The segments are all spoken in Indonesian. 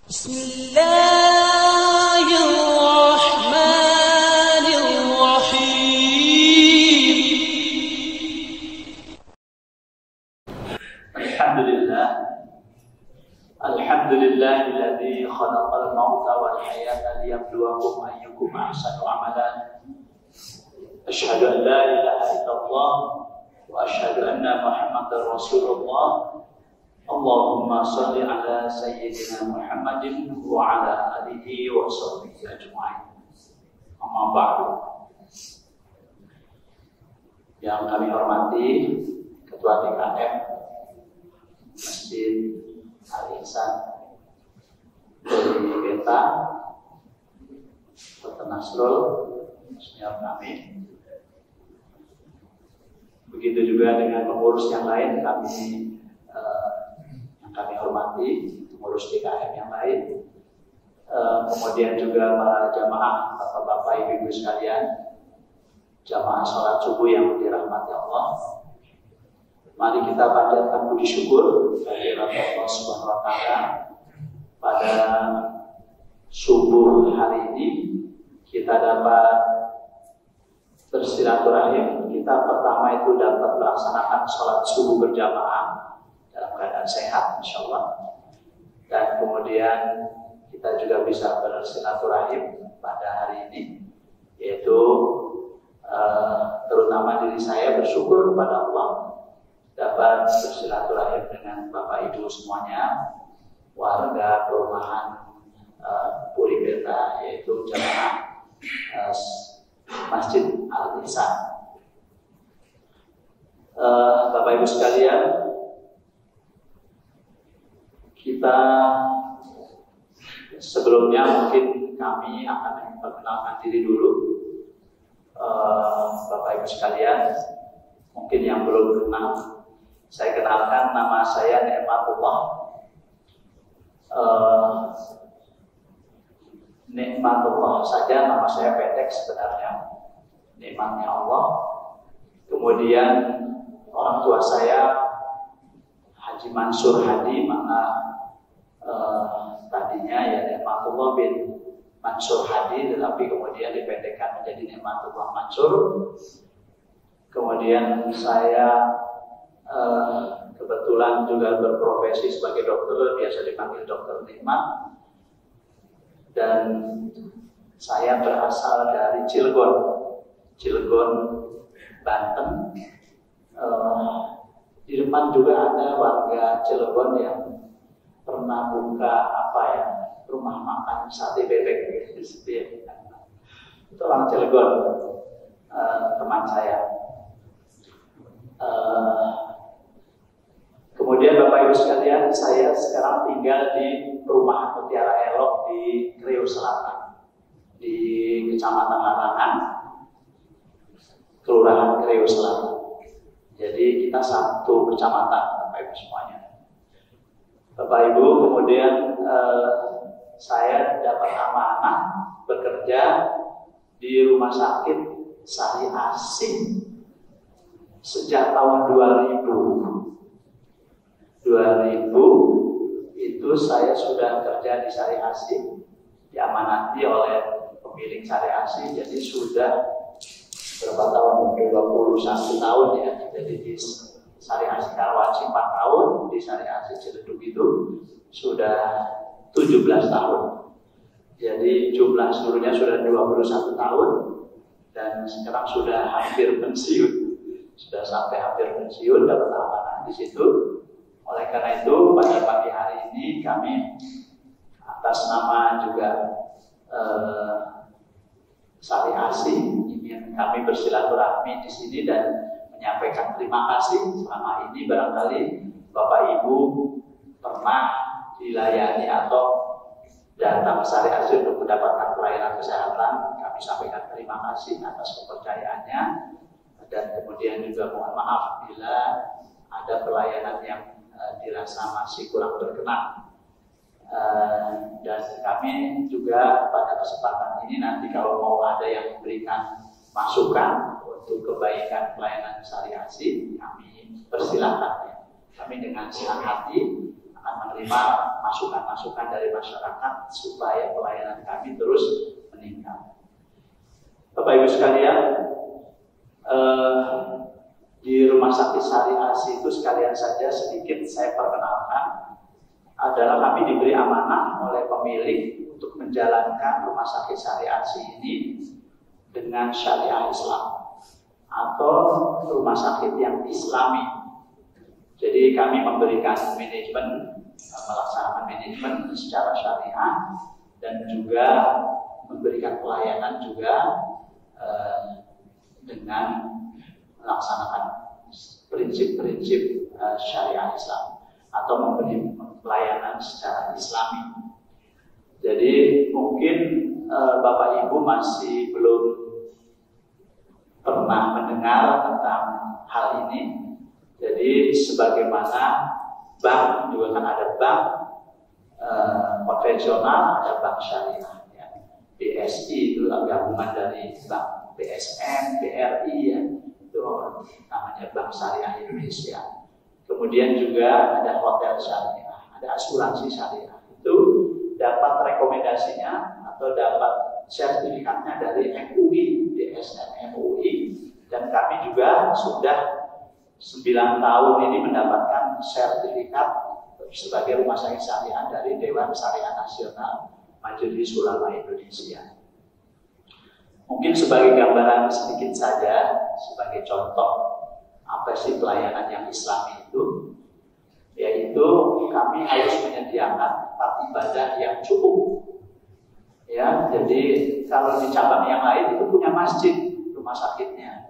Bismillahirrahmanirrahim. Alhamdulillahilladzi khalaqal mauta wal hayata liyabluwakum ayyukum ahsanu amalan. Asyhadu an la ilaha illallah wa asyhadu anna Muhammadar Rasulullah. Allahumma shalli ala sayyidina Muhammadin wa ala alihi wa sahbihi ajma'in. Amma ba'du. Yang kami hormati Ketua DKM Masjid Al-Ihsan dari Beta Dr. Nasrul senior kami. Begitu juga dengan pengurus yang lain yang kami hormati, pengurus DKM yang lain, kemudian juga para jamaah, bapak-bapak, ibu-ibu sekalian, jamaah sholat subuh yang dirahmati Allah. Mari kita panjatkan puji syukur kehadirat Allah Subhanahu wa Ta'ala pada subuh hari ini kita dapat bersilaturahim. Kita pertama itu dapat melaksanakan sholat subuh berjamaah dalam keadaan sehat, insyaallah. Dan kemudian kita juga bisa bersilaturahim pada hari ini, yaitu terutama diri saya bersyukur kepada Allah dapat bersilaturahim dengan Bapak Ibu semuanya, warga perumahan Puri Beta, yaitu jamaah Masjid Al-Ihsan. Bapak Ibu sekalian, kita sebelumnya mungkin kami akan memperkenalkan diri dulu. Bapak Ibu sekalian, mungkin yang belum kenal, saya kenalkan, nama saya Nikmatullah. Nikmatullah saja nama saya pendek sebenarnya, nikmatnya Allah. Kemudian orang tua saya Haji Mansur Hadi, maka tadinya ya Nikmatullah bin Mansur Hadi, tetapi kemudian dipendekkan menjadi Nikmatullah Mansur. Kemudian saya kebetulan juga berprofesi sebagai dokter, biasa dipanggil Dokter Nikmat. Dan saya berasal dari Cilegon, Banten. Di depan juga ada warga Cilegon yang pernah buka rumah makan sate bebek. Itu orang Cilegon, teman saya. Kemudian Bapak Ibu sekalian, saya sekarang tinggal di perumahan Mutiara Elok di Kriuk Selatan, di Kecamatan Larangan, Kelurahan Kriuk Selatan. Jadi kita satu kecamatan, Bapak Ibu semuanya. Bapak Ibu, kemudian saya dapat amanah bekerja di Rumah Sakit Sari Asih sejak tahun 2000 itu saya sudah kerja di Sari Asih, diamanati oleh pemilik Sari Asih. Jadi sudah berapa tahun? 21 tahun ya. Jadi di Sari Asih Karawaci 4 tahun, di Sari Asih Ciledug itu sudah 17 tahun. Jadi jumlah seluruhnya sudah 21 tahun dan sekarang sudah hampir pensiun. Sudah sampai hampir pensiun, dapat amanah di situ. Oleh karena itu pada pagi hari ini kami atas nama juga Sari Asih ingin kami bersilaturahmi di sini dan menyampaikan terima kasih. Selama ini barangkali Bapak Ibu pernah dilayani atau datang ke Sari Asih untuk mendapatkan pelayanan kesehatan. Kami sampaikan terima kasih atas kepercayaannya dan kemudian juga mohon maaf bila ada pelayanan yang dirasa masih kurang berkenan. Dan kami juga pada kesempatan ini nanti kalau mau ada yang memberikan masukan untuk kebaikan pelayanan Sari Asih, kami persilahkan ya. Kami dengan senang hati akan menerima masukan-masukan dari masyarakat supaya pelayanan kami terus meningkat. Bapak Ibu sekalian, di Rumah Sakit Sari Asi itu sekalian saja sedikit saya perkenalkan, adalah kami diberi amanah oleh pemilik untuk menjalankan Rumah Sakit Sari Asi ini dengan syariah Islam atau rumah sakit yang Islami. Jadi kami memberikan manajemen, melaksanakan manajemen secara syariah dan juga memberikan pelayanan juga dengan melaksanakan prinsip-prinsip syariah Islam atau memberi pelayanan secara Islami. Jadi mungkin Bapak Ibu masih belum pernah mendengar tentang hal ini. Jadi sebagaimana bank juga kan ada bank konvensional, ada bank syariah. Ya. BSI itu gabungan dari bank BSM, BRI ya. Itu namanya Bank Syariah Indonesia. Kemudian juga ada hotel syariah, ada asuransi syariah. Itu dapat rekomendasinya atau dapat sertifikatnya dari MUI, DSM MUI, dan kami juga sudah 9 tahun ini mendapatkan sertifikat sebagai rumah sakit syariah dari Dewan Syariah Nasional Majelis Ulama Indonesia. Mungkin sebagai gambaran sedikit saja, sebagai contoh apa sih pelayanan yang Islami itu, yaitu kami harus menyediakan tempat ibadah yang cukup. Ya, jadi kalau di cabang yang lain itu punya masjid rumah sakitnya,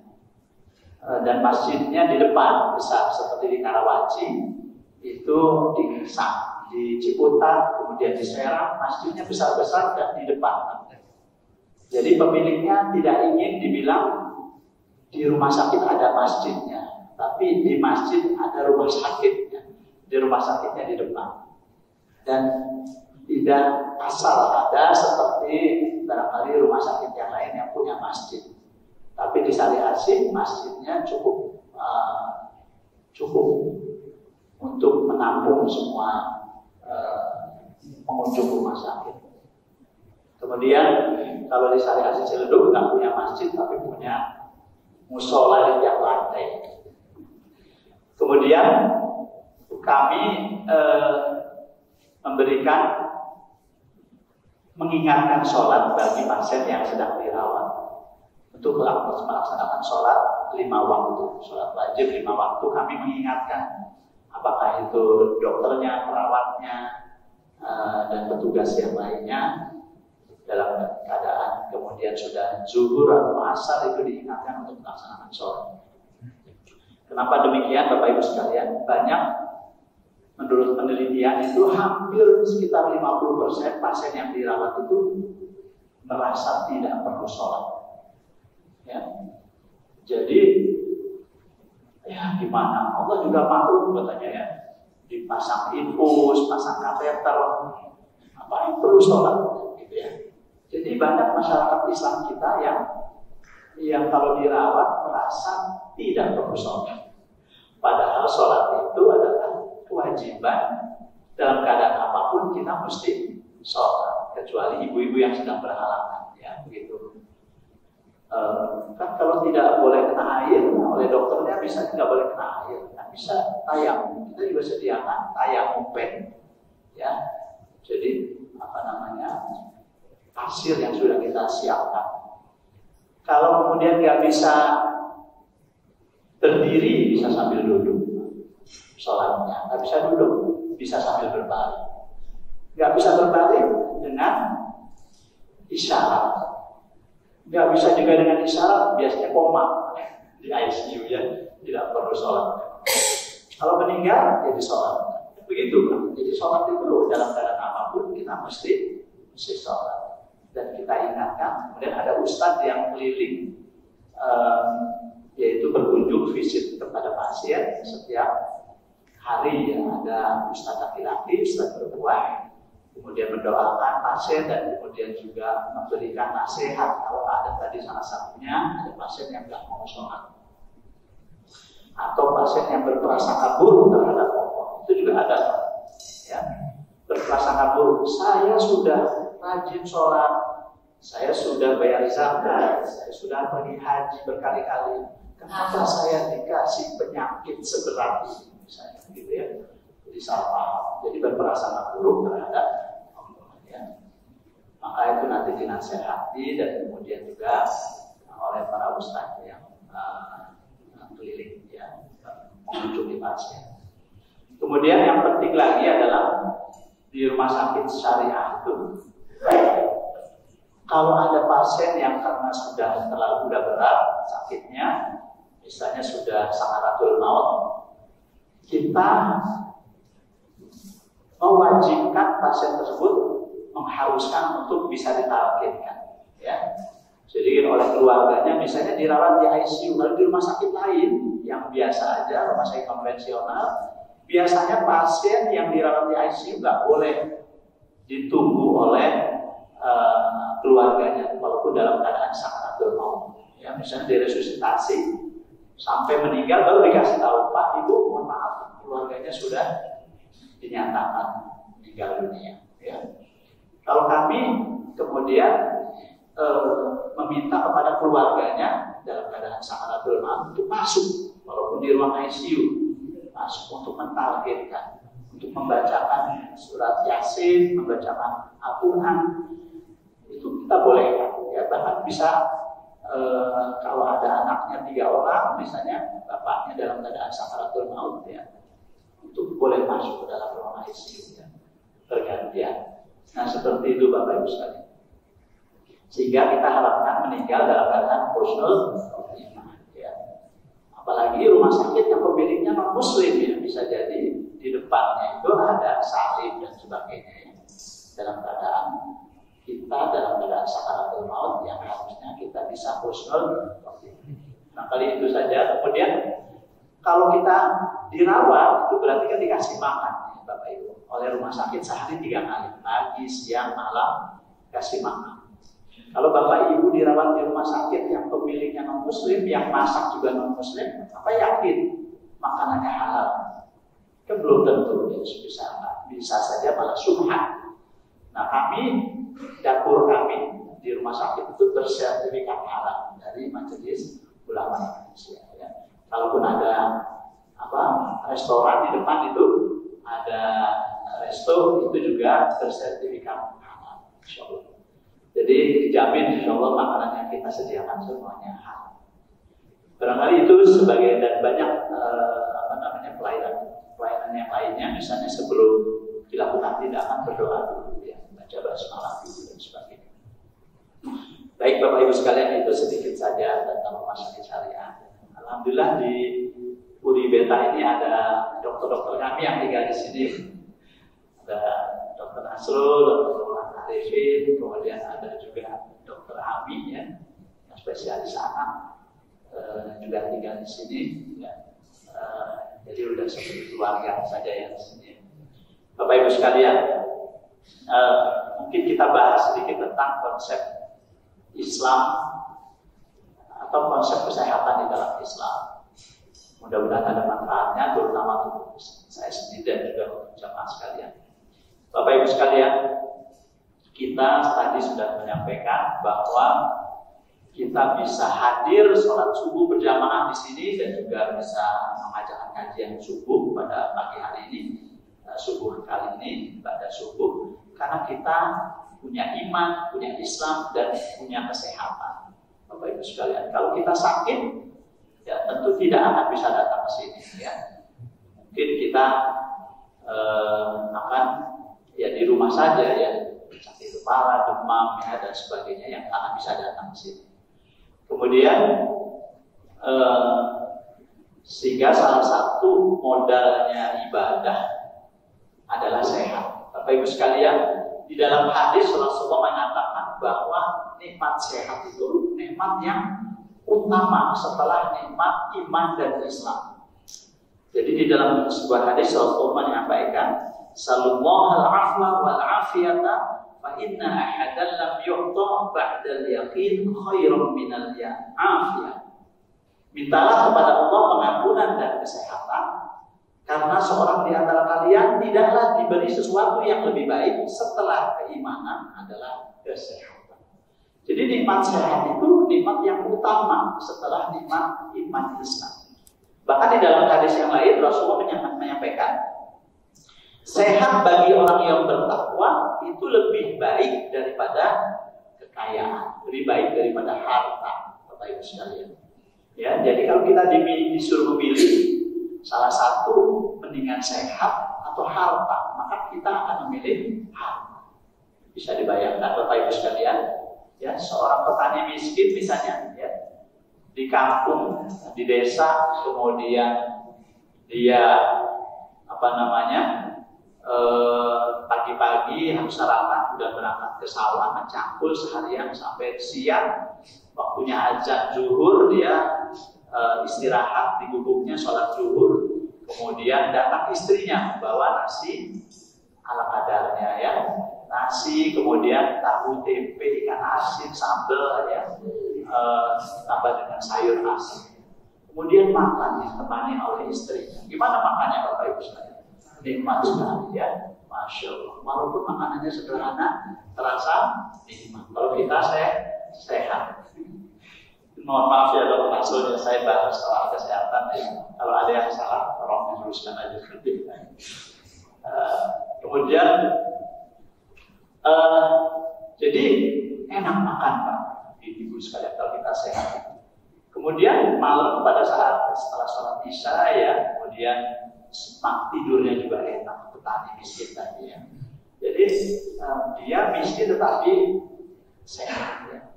dan masjidnya di depan besar seperti di Karawaci itu di Ciputat, kemudian di Serang masjidnya besar-besar dan di depan. Jadi pemiliknya tidak ingin dibilang di rumah sakit ada masjidnya, tapi di masjid ada rumah sakitnya, di rumah sakitnya di depan. Dan tidak asal ada seperti barangkali rumah sakit yang lain yang punya masjid. Tapi di Sari Asi masjidnya cukup untuk menampung semua pengunjung rumah sakit. Kemudian kalau di Sari Asi Ciledug nggak punya masjid tapi punya musola di tiap lantai. Kemudian kami mengingatkan sholat bagi pasien yang sedang dirawat. Untuk melaksanakan sholat 5 waktu, sholat wajib 5 waktu, kami mengingatkan apakah itu dokternya, perawatnya, dan petugas yang lainnya dalam keadaan kemudian sudah zuhur atau asar itu diingatkan untuk melaksanakan sholat. Kenapa demikian Bapak Ibu sekalian? Banyak menurut penelitian itu hampir sekitar 50% pasien yang dirawat itu merasa tidak perlu sholat. Ya. Jadi ya gimana? Allah juga maklum katanya ya. Dipasang infus, pasang kateter, apa yang perlu sholat gitu ya. Jadi banyak masyarakat Islam kita yang kalau dirawat merasa tidak perlu sholat. Padahal sholat itu adalah kewajiban dalam keadaan apapun kita mesti sholat, kecuali ibu-ibu yang sedang berhalangan ya begitu. Kan kalau tidak boleh kena air, oleh dokternya bisa tidak boleh kena air, kan bisa tayamum. Kita juga sediakan tayamum pen, ya. Jadi pasir yang sudah kita siapkan. Kalau kemudian nggak bisa berdiri, bisa sambil duduk. Sholatnya nggak bisa duduk, bisa sambil berbaring. Nggak bisa berbalik dengan isyarat. Nggak bisa juga dengan isyarat, biasanya koma di ICU ya, tidak perlu sholat. Kalau meninggal, jadi sholat. Begitu kan? Jadi sholat itu dalam keadaan apapun kita mesti sholat. Dan kita ingatkan, kemudian ada ustadz yang keliling, yaitu berkunjung visit kepada pasien setiap hari ya. Ada ustadz laki-laki, ustadz perempuan. Kemudian mendoakan pasien dan kemudian juga memberikan nasihat. Kalau ada tadi salah satunya ada pasien yang tidak mau sholat atau pasien yang berprasangka buruk terhadap Allah, itu juga ada ya. berprasangka buruk. Saya sudah rajin sholat, saya sudah bayar zakat, saya sudah pergi haji berkali-kali. Kenapa saya dikasih penyakit seberat ini, misalnya, gitu ya? Jadi salah paham. Jadi berprasangka buruk terhadap Allah. Ya. Maka itu nanti dinasehati dan kemudian juga oleh para ustadz yang keliling, ya, mengunjungi pasien. Kemudian yang penting lagi adalah di rumah sakit syariah itu, kalau ada pasien yang karena sudah terlalu berat sakitnya, misalnya sudah sakaratul maut, kita mewajibkan pasien tersebut mengharuskan untuk bisa ditalkinkan, ya. Jadi oleh keluarganya misalnya dirawat di ICU, kalau di rumah sakit lain yang biasa aja, rumah sakit konvensional, biasanya pasien yang dirawat di ICU nggak boleh ditunggu oleh keluarganya, walaupun dalam keadaan sakaratul maut. Ya, misalnya diresusitasi sampai meninggal baru dikasih tahu, Pak, Ibu, mohon maaf, keluarganya sudah dinyatakan meninggal dunia. Ya. Kalau kami kemudian meminta kepada keluarganya dalam keadaan sakaratul maut untuk masuk, walaupun di ruang ICU, masuk untuk mentalkinkan, untuk membacakan surat Yasin, membacakan Al-Quran, itu kita bolehkan. Ya, bahkan bisa kalau ada anaknya 3 orang, misalnya bapaknya dalam keadaan sakaratul maut, ya, itu boleh masuk ke dalam ruang ICU, ya, bergantian. Nah, seperti itu Bapak Ibu sekalian. Sehingga kita harapkan meninggal dalam keadaan husnul khotimah, ya. Apalagi rumah sakit yang pemiliknya non muslim, ya, bisa jadi di depannya itu ada salib dan sebagainya, ya. Dalam keadaan kita dalam keadaan sakaratul maut yang harusnya kita bisa husnul khotimah. Nah, kali itu saja. Kemudian kalau kita dirawat itu berarti kan dikasih makan, ya, Bapak Ibu, oleh rumah sakit sehari 3 kali, pagi, siang, malam, kasih makan. Kalau Bapak Ibu dirawat di rumah sakit yang pemiliknya non muslim, yang masak juga non muslim, apa yakin makanannya halal? Kan belum tentu, ya, bisa saja malah subhan. Nah, kami, dapur kami di rumah sakit itu bersertifikat halal dari Majelis Ulama Indonesia. Ya. Kalaupun ada restoran di depan itu, ada resto itu juga bersertifikat halal, insyaallah. Jadi dijamin insya Allah makanan yang kita sediakan semuanya halal. Barangkali itu sebagai dan banyak pelayanan yang lainnya, misalnya sebelum dilakukan tindakan berdoa dulu, ya, baca basmalah dulu dan sebagainya. Baik Bapak Ibu sekalian, itu sedikit saja tentang rumah sakit syariah. Alhamdulillah di Puri Beta ini ada dokter-dokter kami yang tinggal di sini. Ada Dr. Nasrul, Dr. Arifin, kemudian ada juga Dr. Ami, ya, yang spesialis anak, juga tinggal di sini, ya. Jadi udah seperti keluarga saja yang di sini. Bapak Ibu sekalian, mungkin kita bahas sedikit tentang konsep Islam atau konsep kesehatan di dalam Islam. Mudah-mudahan ada manfaatnya, terutama untuk saya sendiri dan juga untuk jamaah sekalian. Bapak Ibu sekalian, kita tadi sudah menyampaikan bahwa kita bisa hadir sholat subuh berjamaah di sini dan juga bisa mengajarkan kajian subuh pada pagi hari ini, subuh kali ini pada subuh, karena kita punya iman, punya Islam dan punya kesehatan. Bapak Ibu sekalian, kalau kita sakit, ya tentu tidak akan bisa datang ke sini. Ya, mungkin kita akan ya di rumah saja, ya, sakit kepala, demam, ya, dan sebagainya yang akan bisa datang ke sini. Kemudian sehingga salah satu modalnya ibadah adalah sehat. Bapak Ibu sekalian, di dalam hadis Rasulullah mengatakan bahwa nikmat sehat itu nikmat yang utama setelah nikmat iman dan Islam. Jadi di dalam sebuah hadis Rasulullah menyampaikan, "Sallallahu al-afwa wal afiyata fa inna ahadan lam yu'ta ba'dal yaqin khairan minal afiyah." Mintalah kepada Allah pengampunan dan kesehatan, Karena seorang di antara kalian tidaklah diberi sesuatu yang lebih baik setelah keimanan adalah kesehatan. Jadi nikmat sehat itu nikmat yang utama setelah nikmat iman Islam. Bahkan di dalam hadis yang lain Rasulullah menyampaikan, sehat bagi orang yang bertakwa itu lebih baik daripada kekayaan, lebih baik daripada harta, Bapak Ibu sekalian. Ya, jadi kalau kita disuruh memilih salah satu mendingan sehat atau harta, maka kita akan memilih harta. Bisa dibayangkan Bapak Ibu sekalian, ya, seorang petani miskin misalnya, ya, di kampung, di desa, kemudian dia pagi-pagi harus sarapan, udah berangkat ke sawah, mencangkul seharian sampai siang, waktunya azan zuhur, dia istirahat di gubuknya, sholat zuhur, kemudian datang istrinya bawa nasi ala kadarnya, ya, nasi, kemudian tahu, tempe, ikan asin, sambal, ya, tambah dengan sayur asin, kemudian makan ditemani oleh istrinya. Gimana makannya Bapak Ibu sekalian? Nikmat sekali, ya, Masya Allah. Walaupun makanannya sederhana, terasa nikmat. Kalau kita sehat. Mohon maaf ya dok, maksudnya saya bahas soal kesehatan, ya. Kalau ada yang salah, tolong diluruskan aja. Kemudian, jadi enak makan Pak, ibu sekalian kalau kita sehat. Kemudian malam pada saat setelah sholat isya, ya, kemudian tidurnya juga enak, petani miskin tadi, ya. Jadi dia miskin tetapi sehat, ya.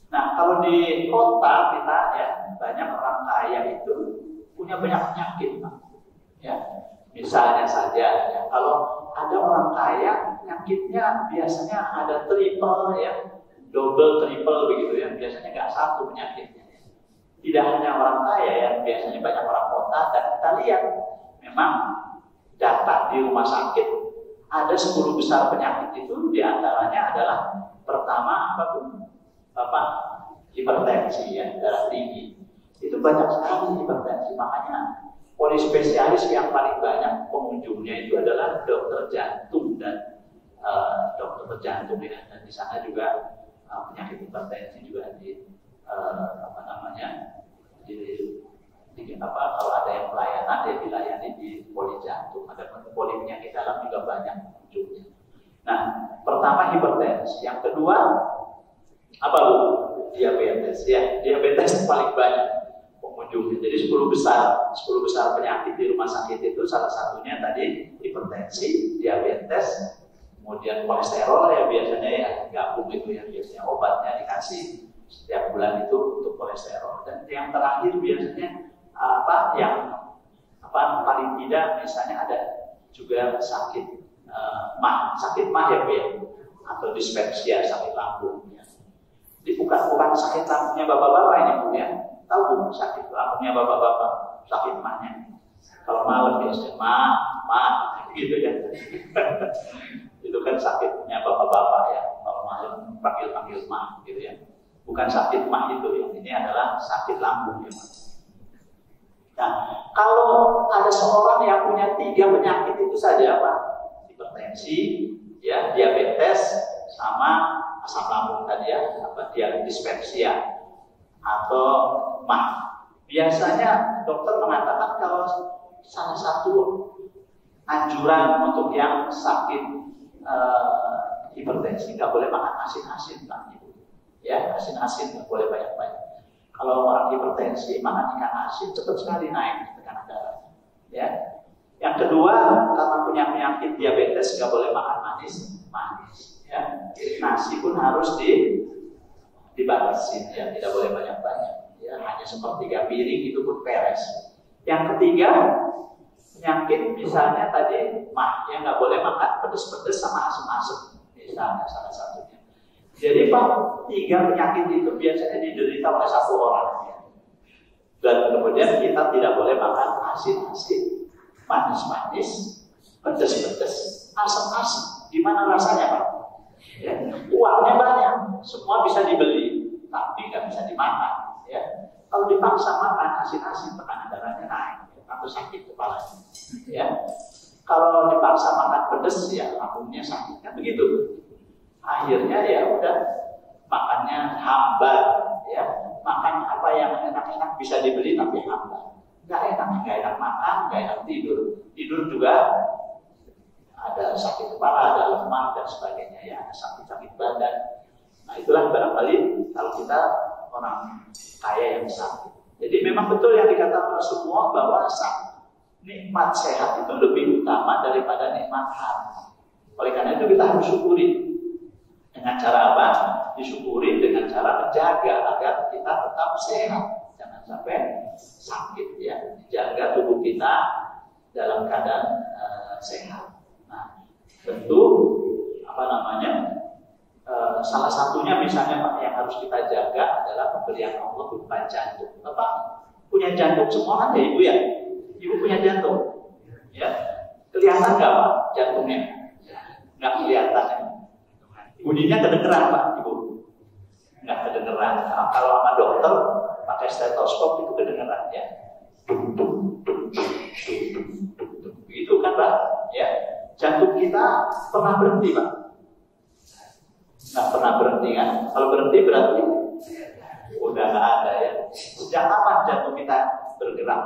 Nah, kalau di kota kita, ya, banyak orang kaya itu punya banyak penyakit, Pak. Ya, misalnya saja, ya, kalau ada orang kaya, penyakitnya biasanya ada triple, ya, double, triple begitu, ya. Biasanya nggak satu penyakitnya. Tidak hanya orang kaya, ya, biasanya banyak orang kota, dan kita lihat memang data di rumah sakit ada 10 besar penyakit itu, diantaranya adalah pertama apa tuh? Bapak, hipertensi, ya, darah tinggi. Itu banyak sekali hipertensi. Makanya polispesialis yang paling banyak pengunjungnya itu adalah dokter jantung dan dokter jantung, ya. Dan di sana juga penyakit hipertensi juga kalau ada yang pelayanan, dia dilayani di poli jantung. Ada poli penyakit dalam juga banyak pengunjungnya. Nah, pertama hipertensi. Yang kedua apa Bu? Diabetes, ya. Diabetes paling banyak pengunjungnya. Jadi 10 besar penyakit di rumah sakit itu salah satunya tadi hipertensi, diabetes, kemudian kolesterol, ya, biasanya, ya, gabung itu, ya, biasanya obatnya dikasih setiap bulan itu untuk kolesterol. Dan yang terakhir biasanya paling tidak misalnya ada juga sakit mah, ya, Bu, ya, atau dispepsia, sakit lambung, ya. Jadi bukan sakit lambungnya bapak-bapak ini, Bu, ya. Tahu Bu, sakit lambungnya bapak-bapak, sakit mahnya. Kalau malam biasanya mah, gitu, ya. Itu kan sakitnya bapak-bapak, ya. Kalau malam panggil mah, gitu, ya. Bukan sakit mah itu, ya. Ini adalah sakit lambung, ya. Nah, kalau ada seorang yang punya 3 penyakit itu saja, Pak, hipertensi, ya, diabetes, sama asam lambung tadi, ya, dispepsia atau mah. Biasanya dokter mengatakan kalau salah satu anjuran untuk yang sakit hipertensi nggak boleh makan asin-asin, Pak. Ya, asin-asin nggak boleh banyak-banyak. Kalau orang hipertensi makan ikan asin cepat sekali naik tekanan darah. Ya. Yang kedua, karena punya penyakit diabetes nggak boleh makan manis. Ya. Nasi pun harus dibatasi, ya, tidak boleh banyak-banyak. Ya, hanya sepertiga piring itu pun beres. Yang ketiga, penyakit misalnya tadi mah, yang nggak boleh makan pedes-pedes sama asam-asam, misalnya salah satunya. Jadi Pak, 3 penyakit itu biasanya diderita oleh satu orang, ya. Dan kemudian kita tidak boleh makan asin-asin, manis-manis, pedes-pedes, asam-asam. Gimana rasanya Pak? Ya, uangnya banyak, semua bisa dibeli, tapi nggak bisa dimakan. Ya. Kalau dipaksa makan asin-asin, tekanan darahnya naik. Ya. atau sakit kepala. Ya, kalau dipaksa makan pedas ya lambungnya sakit kan begitu. Akhirnya ya udah makannya hambar, ya makan apa yang enak-enak bisa dibeli tapi hambar. Nggak enak makan, nggak enak tidur juga ada sakit kepala, ada lemah dan sebagainya ya, sakit badan. Nah itulah barangkali kalau kita orang kaya yang sakit. Jadi memang betul yang dikatakan Rasulullah bahwa nikmat sehat itu lebih utama daripada nikmat harta. Oleh karena itu kita harus syukuri. Dengan cara apa? Disyukuri dengan cara menjaga agar kita tetap sehat. Jangan sampai sakit ya. Jaga tubuh kita dalam keadaan sehat. Nah, tentu salah satunya misalnya Pak yang harus kita jaga adalah pemberian Allah berupa jantung. Bapak punya jantung semua kan ya Ibu ya? Ibu punya jantung, ya? Kelihatan nggak Pak jantungnya? Nggak kelihatan. Ya? Bunyinya kedengeran Pak Ibu? Nggak kedengeran. Nah, kalau sama dokter pakai stetoskop itu kedengeran ya. Begitu kan Pak? Ya. Jantung kita pernah berhenti Pak? Nggak pernah berhenti kan? Kalau berhenti berarti udah nggak ada ya. Sejak kapan jantung kita bergerak?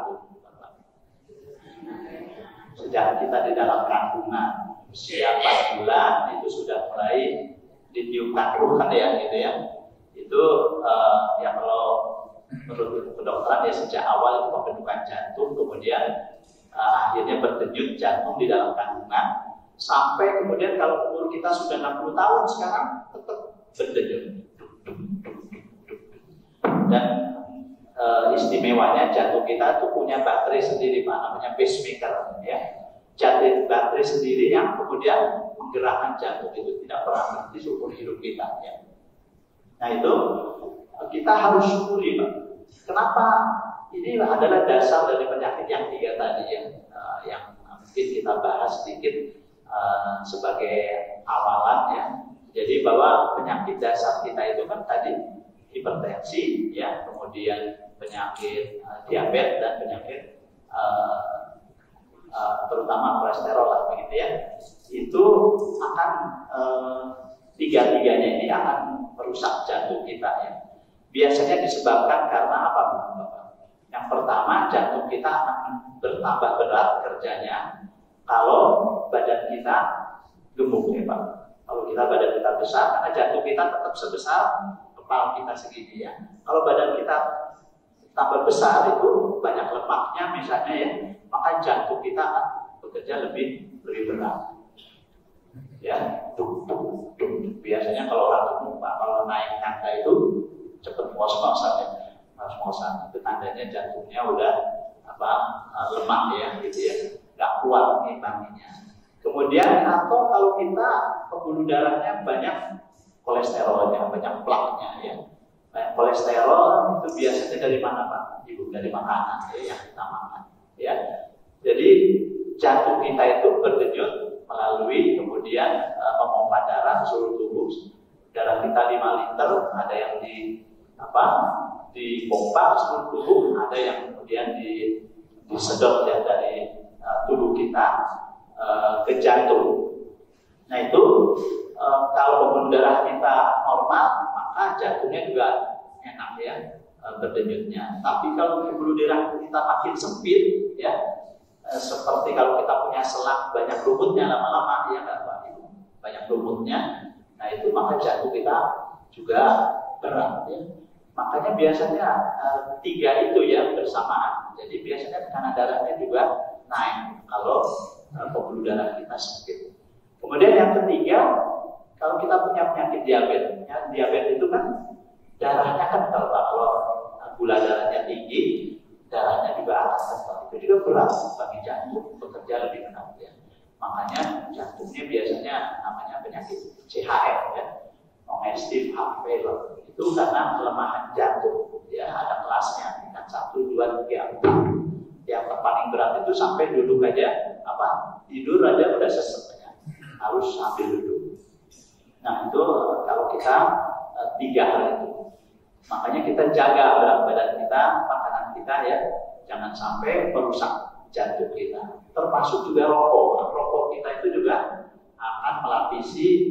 Sejak kita di dalam kandungan usia 4 bulan itu sudah mulai ditiupkan ruh kan ya gitu ya. Itu ya kalau menurut kedokteran ya sejak awal itu pembentukan jantung, kemudian akhirnya berdenyut jantung di dalam kandungan. Sampai kemudian kalau umur kita sudah 60 tahun sekarang tetap berdenyut. Dan istimewanya jantung kita itu punya baterai sendiri Pak, namanya pacemaker ya. Jadi baterai sendiri yang kemudian menggerakkan jantung itu tidak pernah berhenti seumur hidup kita ya. Nah itu kita harus syukuri Pak. Kenapa? Ini adalah dasar dari penyakit yang 3 tadi ya, yang mungkin kita bahas sedikit sebagai awalan ya. Jadi bahwa penyakit dasar kita itu kan tadi hipertensi ya, kemudian penyakit diabetes dan penyakit terutama kolesterol lah begitu ya. Itu akan tiga-tiganya ini akan merusak jantung kita ya. Biasanya disebabkan karena apa Bapak? Yang pertama jantung kita akan bertambah berat kerjanya kalau badan kita gemuk ya Pak. Kalau badan kita besar, karena jantung kita tetap sebesar kepala kita segini ya. Kalau badan kita tambah besar itu banyak lemaknya misalnya ya, maka jantung kita akan bekerja lebih berat. Ya, biasanya kalau orang gemuk Pak, kalau naik tangga itu cepat ngos-ngosan ya, ngos-ngosan. Itu tandanya jantungnya udah lemah ya, gitu ya. Nggak kuat ngimbanginya. Kemudian atau kalau kita pembuluh darahnya banyak kolesterolnya, banyak plaknya ya. Nah, kolesterol itu biasanya dari mana Pak? Ibu, dari makanan ya, yang kita makan ya. Jadi jantung kita itu berdenyut melalui kemudian memompa darah ke seluruh tubuh. Darah kita 5 liter, ada yang dipompa ke seluruh tubuh, ada yang kemudian disedot ya dari tubuh kita ke jantung. Nah itu kalau pembuluh darah kita normal, maka jantungnya juga enak ya berdenyutnya. Tapi kalau pembuluh darah kita makin sempit ya, seperti kalau kita punya selang banyak lumutnya lama-lama ya kan Pak Ibu, banyak lumutnya. Nah itu maka jantung kita juga berat ya. Makanya biasanya 3 itu ya bersamaan. Jadi biasanya tekanan darahnya juga naik kalau pembuluh darah kita sempit. Kemudian yang ketiga, kalau kita punya penyakit diabetes, ya, diabetes itu kan darahnya kental Pak. Kalau gula darahnya tinggi, darahnya juga akan kental. Itu juga berat bagi jantung bekerja lebih berat ya. Makanya jantungnya biasanya namanya penyakit CHF ya, congestive heart failure. Itu karena kelemahan jantung ya, ada kelasnya tingkat 1, 2, 3, 4. Yang paling berat itu sampai duduk aja tidur aja udah sesek ya. Harus sambil duduk. Nah itu kalau kita 3 hal itu, makanya kita jaga berat badan kita, makanan kita ya, jangan sampai merusak jantung kita. Termasuk juga rokok. Rokok kita itu juga akan melapisi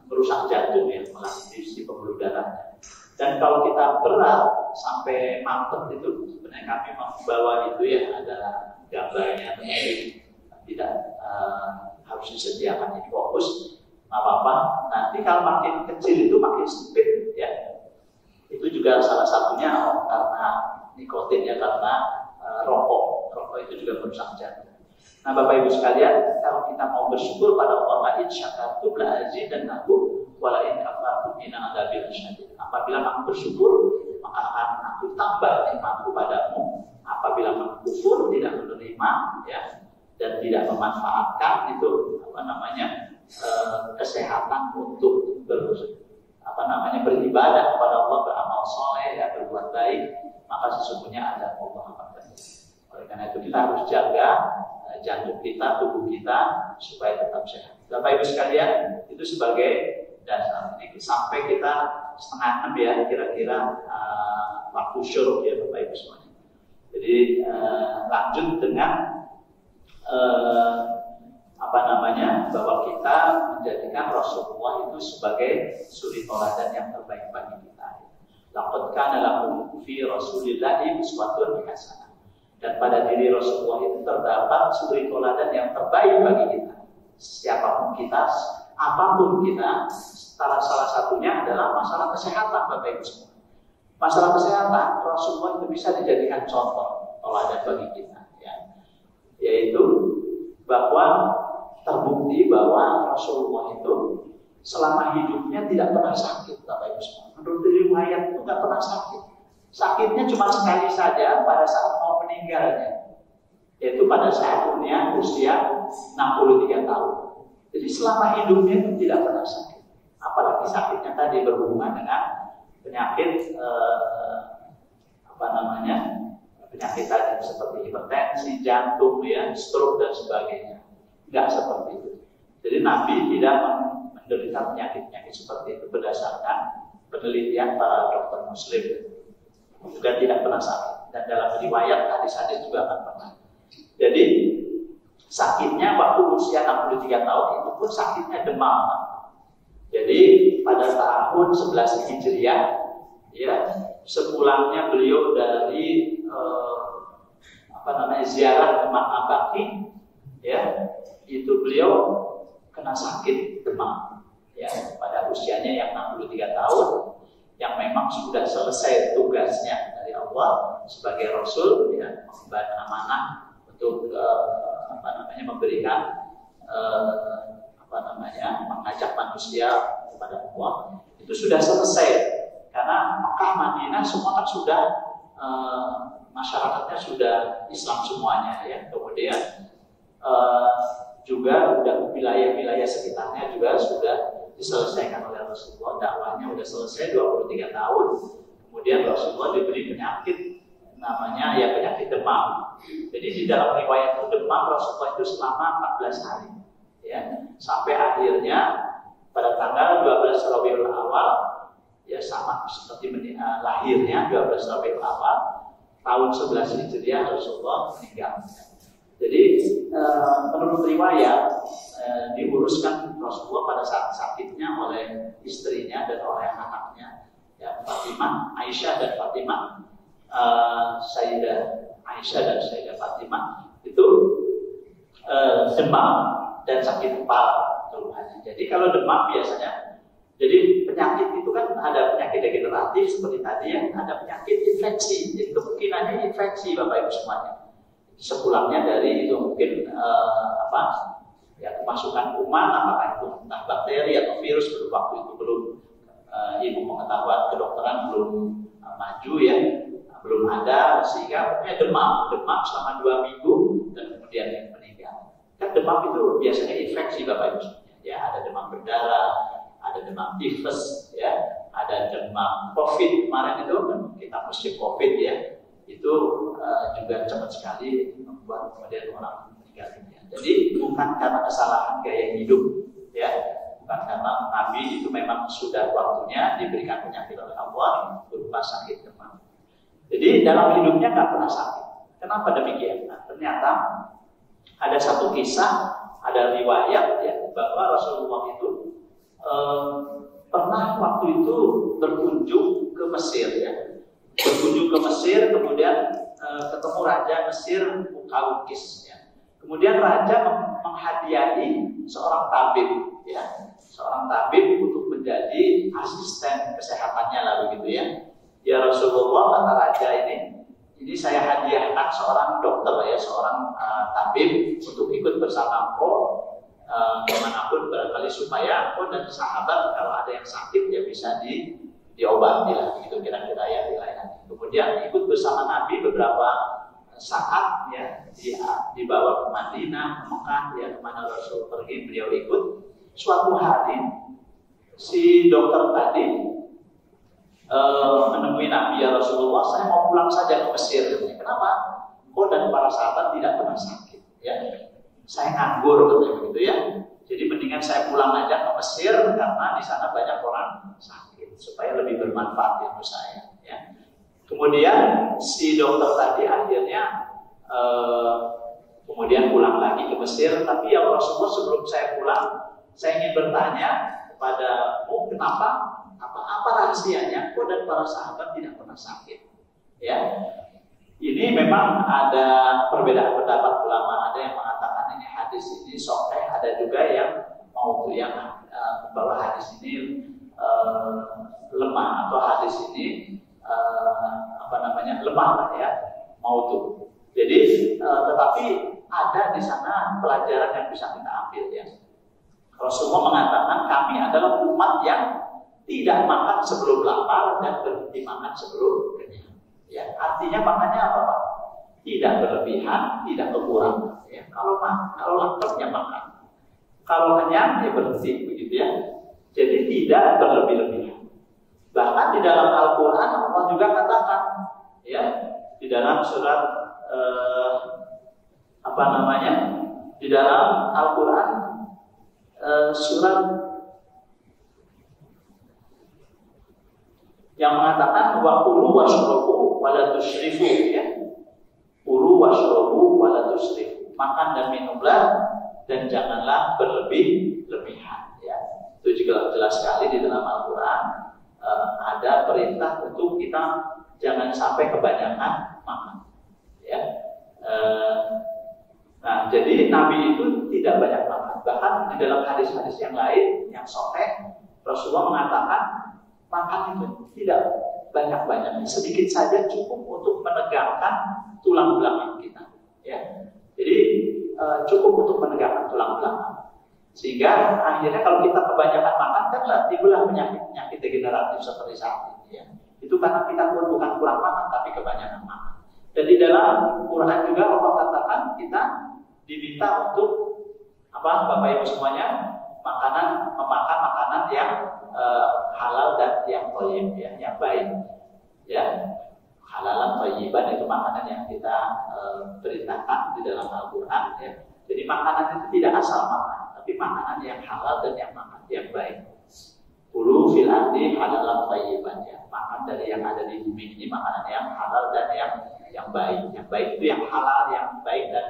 merusak jantung ya, melapisi pembuluh darah. Dan kalau kita berat sampai mampet itu, sebenarnya kami membawa itu ya, ada gambarnya, tidak harus disediakan ini fokus, nggak apa-apa. Nanti kalau makin kecil itu makin sempit ya. Itu juga salah satunya karena nikotinnya, karena rokok itu juga merusak jantung. Nah, Bapak Ibu sekalian, kalau kita mau bersyukur pada Allah, la in syakartum la azidannakum wa la in kafartum inna adzabi lasyadid. Apabila kamu bersyukur, maka akan aku tambah nikmatku padamu. Apabila kamu kufur, tidak menerima ya, dan tidak memanfaatkan itu kesehatan untuk beribadah kepada Allah, beramal soleh ya, berbuat baik, maka sesungguhnya ada Allah akan terjadi. Oleh karena itu kita harus jaga jantung kita, tubuh kita supaya tetap sehat. Bapak Ibu sekalian, itu sebagai dasar. Ini sampai kita 5:30 ya, kira-kira waktu syuruk ya Bapak Ibu semuanya. Jadi lanjut dengan bahwa kita menjadikan Rasulullah itu sebagai suri tauladan yang terbaik bagi kita. Laqad kana lakum fi Rasulillahi uswatun hasanah. Dan pada diri Rasulullah itu terdapat suri tauladan yang terbaik bagi kita. Siapapun kita, apapun kita, salah satunya adalah masalah kesehatan, Bapak Ibu semua. Masalah kesehatan, Rasulullah itu bisa dijadikan contoh tauladan bagi kita, ya. Yaitu bahwa terbukti bahwa Rasulullah itu selama hidupnya tidak pernah sakit, Bapak Ibu semua. Menurut riwayat itu tidak pernah sakit. Sakitnya cuma sekali saja pada saat mau meninggalnya, yaitu pada saat usia 63 tahun. Jadi selama hidupnya itu tidak pernah sakit. Apalagi sakitnya tadi berhubungan dengan penyakit penyakit tadi seperti hipertensi, jantung, ya, stroke dan sebagainya. Enggak seperti itu. Jadi Nabi tidak menderita penyakit-penyakit seperti itu berdasarkan penelitian para dokter Muslim. Juga tidak pernah sakit. Dan dalam riwayat hadis-hadis juga akan pernah. Jadi sakitnya waktu usia 63 tahun itu pun sakitnya demam. Jadi pada tahun 11 Hijriah, ya, sepulangnya beliau dari ziarah ke Makam Baqi, ya, itu beliau kena sakit demam, ya, pada usianya yang 63 tahun, yang memang sudah selesai tugasnya dari Allah sebagai Rasul, ya, mengemban amanah untuk memberikan mengajak manusia kepada Allah, itu sudah selesai. Karena Mekah, Madinah semua kan sudah masyarakatnya sudah Islam semuanya, ya. Kemudian juga wilayah-wilayah sekitarnya juga sudah diselesaikan oleh Rasulullah. Dakwahnya sudah selesai 23 tahun. Kemudian Rasulullah diberi penyakit namanya ya penyakit demam. Jadi di dalam riwayat itu demam Rasulullah itu selama 14 hari, ya, sampai akhirnya pada tanggal 12 Rabiul Awal, ya, sama seperti lahirnya 12 Rabiul Awal tahun 11 Hijriah Rasulullah meninggal. Jadi menurut riwayat diuruskan Rasulullah pada saat sakitnya oleh istrinya dan oleh anaknya, ya, Fatimah, Aisyah dan Fatimah, Sayyidah Aisyah dan Sayyidah Fatimah itu demam dan sakit kepala keluhannya. Jadi kalau demam biasanya, jadi penyakit itu kan ada penyakit degeneratif seperti tadi, ya, ada penyakit infeksi. Jadi kemungkinannya infeksi, Bapak Ibu semuanya. Sepulangnya dari itu mungkin kemasukan kuman, apakah itu entah bakteri atau virus, waktu itu belum ilmu pengetahuan kedokteran belum maju, ya, belum ada, sehingga demam selama 2 minggu dan kemudian meninggal. Kan demam itu biasanya infeksi, Bapak Ibu, ya, ada demam berdarah, ada demam tifus, ya, ada demam COVID kemarin itu kan kita musim COVID, ya, itu juga cepat sekali membuat kemudian orang meninggal dunia. Jadi bukan karena kesalahan gaya hidup, ya, bukan karena Nabi itu memang sudah waktunya diberikan penyakit oleh Allah berupa sakit demam. Jadi dalam hidupnya nggak pernah sakit, Kenapa demikian? Nah, ternyata ada satu kisah, ada riwayat ya, bahwa Rasulullah itu pernah waktu itu berkunjung ke Mesir ya. Berkunjung ke Mesir, kemudian ketemu Raja Mesir Mukaukis ya. Kemudian Raja menghadiahi seorang tabib ya. Seorang tabib untuk menjadi asisten kesehatannya lah begitu ya. Ya Rasulullah, kata Raja ini saya hadiahkan seorang dokter ya, seorang tabib untuk ikut bersama engkau kemanapun barangkali supaya engkau dan sahabat kalau ada yang sakit ya bisa diobati lah, gitu kira-kira ya dilayani. Kemudian ikut bersama Nabi beberapa saat ya, dibawa ke Madinah, ke Mekah ya, kemana Rasul pergi beliau ikut. Suatu hari si dokter tadi menemui Nabi, ya Rasulullah, saya mau pulang saja ke Mesir. Kenapa? Kau dan para sahabat tidak pernah sakit ya. Saya nganggur katanya begitu ya. Jadi mendingan saya pulang aja ke Mesir karena di sana banyak orang sakit supaya lebih bermanfaat untuk saya ya. Kemudian si dokter tadi akhirnya kemudian pulang lagi ke Mesir. Tapi ya Rasulullah, sebelum saya pulang saya ingin bertanya kepadamu, kenapa apa rahasianya kau dan para sahabat tidak pernah sakit ya. Ini memang ada perbedaan pendapat ulama, ada yang mengatakan ini hadis ini sahih, ada juga yang mau yang bahwa hadis ini lemah atau hadis ini lemah lah ya, mau tuh. Jadi tetapi ada di sana pelajaran yang bisa kita ambil ya. Rasulullah mengatakan kami adalah umat yang tidak makan sebelum lapar dan berhenti makan sebelum kenyang. Ya, artinya makannya apa Pak? Tidak berlebihan, tidak kekurangan. Ya, kalau lapar ya makan, kalau kenyang ya berhenti, begitu ya. Jadi tidak berlebih-lebihan. Bahkan di dalam Al-Quran Allah juga katakan, ya, di dalam surat di dalam Al-Quran surat yang mengatakan wa kulu washrabu wa la tusyrifu ya. Kulu washrabu wa la tusyrifu. Makan dan minumlah dan janganlah berlebih-lebihan ya. Itu juga jelas sekali di dalam Al-Qur'an ada perintah untuk kita jangan sampai kebanyakan makan ya. Nah, jadi Nabi itu tidak banyak makan. Bahkan di dalam hadis-hadis yang lain yang sahih Rasulullah mengatakan makan itu tidak banyak-banyak, sedikit saja cukup untuk menegakkan tulang belakang kita. Ya, jadi cukup untuk menegakkan tulang belakang. Sehingga akhirnya kalau kita kebanyakan makan kan timbullah penyakit degeneratif seperti saat ini. Ya. Itu karena kita bukan kurang makan tapi kebanyakan makan. Dan di dalam Quran juga Allah katakan kita diminta untuk Bapak Ibu semuanya memakan makanan yang halal dan yang thayyib ya, yang baik ya. Halalan thayyiban itu makanan yang kita perintahkan di dalam Al-Qur'an ya. Jadi makanan itu tidak asal makan, tapi makanan yang halal dan yang baik. Kulu fil ardi halalan thayyiban ya. Makan dari yang ada di bumi ini makanan yang halal dan yang baik. Yang baik itu yang halal, yang baik, dan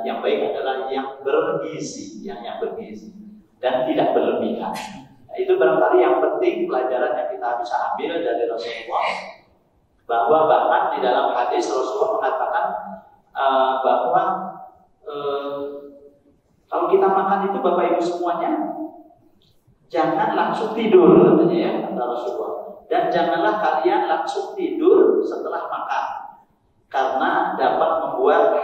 yang baik adalah yang bergizi, yang bergizi dan tidak berlebihan. Nah, itu barangkali yang penting pelajaran yang kita bisa ambil dari Rasulullah, bahwa bahkan di dalam hadis Rasulullah mengatakan bahwa kalau kita makan itu Bapak Ibu semuanya jangan langsung tidur katanya ya, kata Rasulullah. Dan janganlah kalian langsung tidur setelah makan, karena dapat membuat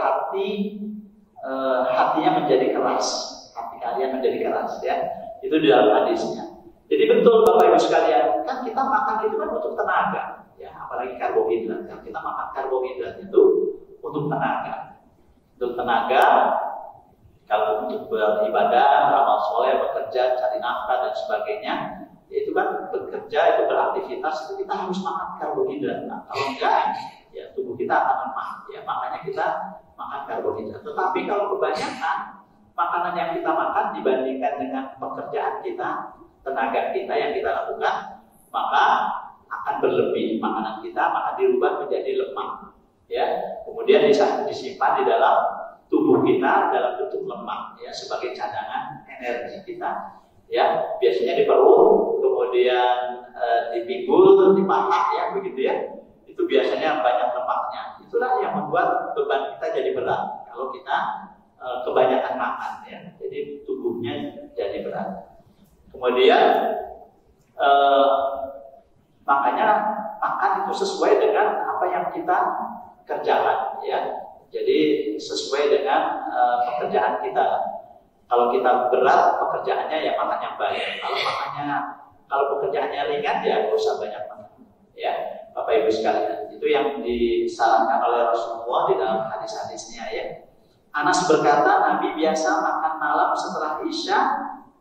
hatinya menjadi keras, hati kalian menjadi keras ya. Itu di dalam hadisnya. Jadi betul Bapak Ibu sekalian, kan kita makan itu kan untuk tenaga ya, apalagi karbohidrat. Kan kita makan karbohidrat itu untuk tenaga. Untuk tenaga, kalau untuk beribadah, beramal soleh, bekerja, cari nafkah dan sebagainya, itu kan bekerja, itu beraktivitas, itu kita harus makan karbohidrat. Nah, kalau enggak, ya tubuh kita akan lemah. Ya, makanya kita makan karbohidrat. Tetapi kalau kebanyakan makanan yang kita makan dibandingkan dengan pekerjaan kita, tenaga kita yang kita lakukan, maka akan berlebih makanan kita, maka dirubah menjadi lemak. ya. Kemudian disimpan di dalam tubuh kita dalam bentuk lemak, ya, sebagai cadangan energi kita, ya. Biasanya di perut, kemudian di pinggul, di paha, ya, begitu ya. Itu biasanya banyak lemaknya. Itulah yang membuat beban kita jadi berat kalau kita kebanyakan makan, ya. Jadi tubuhnya jadi berat. Kemudian makanya makan itu sesuai dengan apa yang kita kerjakan, ya. Jadi sesuai dengan pekerjaan kita. Kalau kita berat pekerjaannya, ya makan yang banyak. Kalau pekerjaannya ringan, ya nggak usah banyak makan, ya, Bapak Ibu sekalian. Itu yang disarankan oleh Rasulullah di dalam hadis-hadisnya, ya. Anas berkata, Nabi biasa makan malam setelah Isya,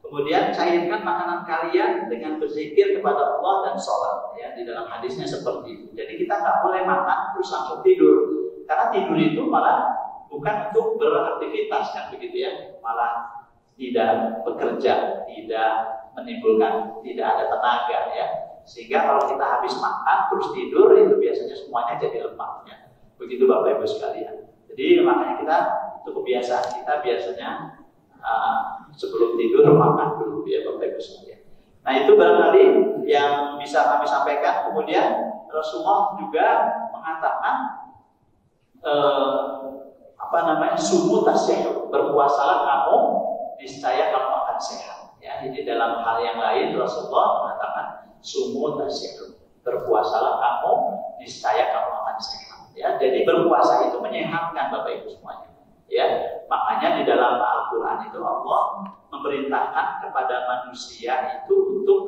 kemudian cairkan makanan kalian dengan berzikir kepada Allah dan sholat, ya. Di dalam hadisnya seperti itu. Jadi kita nggak boleh makan terus langsung tidur, karena tidur itu malah bukan untuk beraktivitas, kan begitu, ya. Malah tidak bekerja, tidak menimbulkan, tidak ada tenaga, ya. Sehingga kalau kita habis makan terus tidur, itu biasanya semuanya jadi lemak, ya. Begitu Bapak Ibu sekalian. Jadi makanya kita, itu kebiasaan kita biasanya sebelum tidur makan dulu, ya Bapak Ibu sekalian. Nah, itu barangkali yang bisa kami sampaikan. Kemudian Rasulullah juga mengatakan sumu tasyahud, berpuasalah kamu, niscaya kamu akan sehat, ya. Jadi dalam hal yang lain Rasulullah mengatakan sumu tasyahud, berpuasalah kamu, niscaya kamu akan sehat, ya. Jadi berpuasa itu menyehatkan Bapak Ibu semuanya, ya. Makanya di dalam Al-Quran itu Allah memerintahkan kepada manusia itu untuk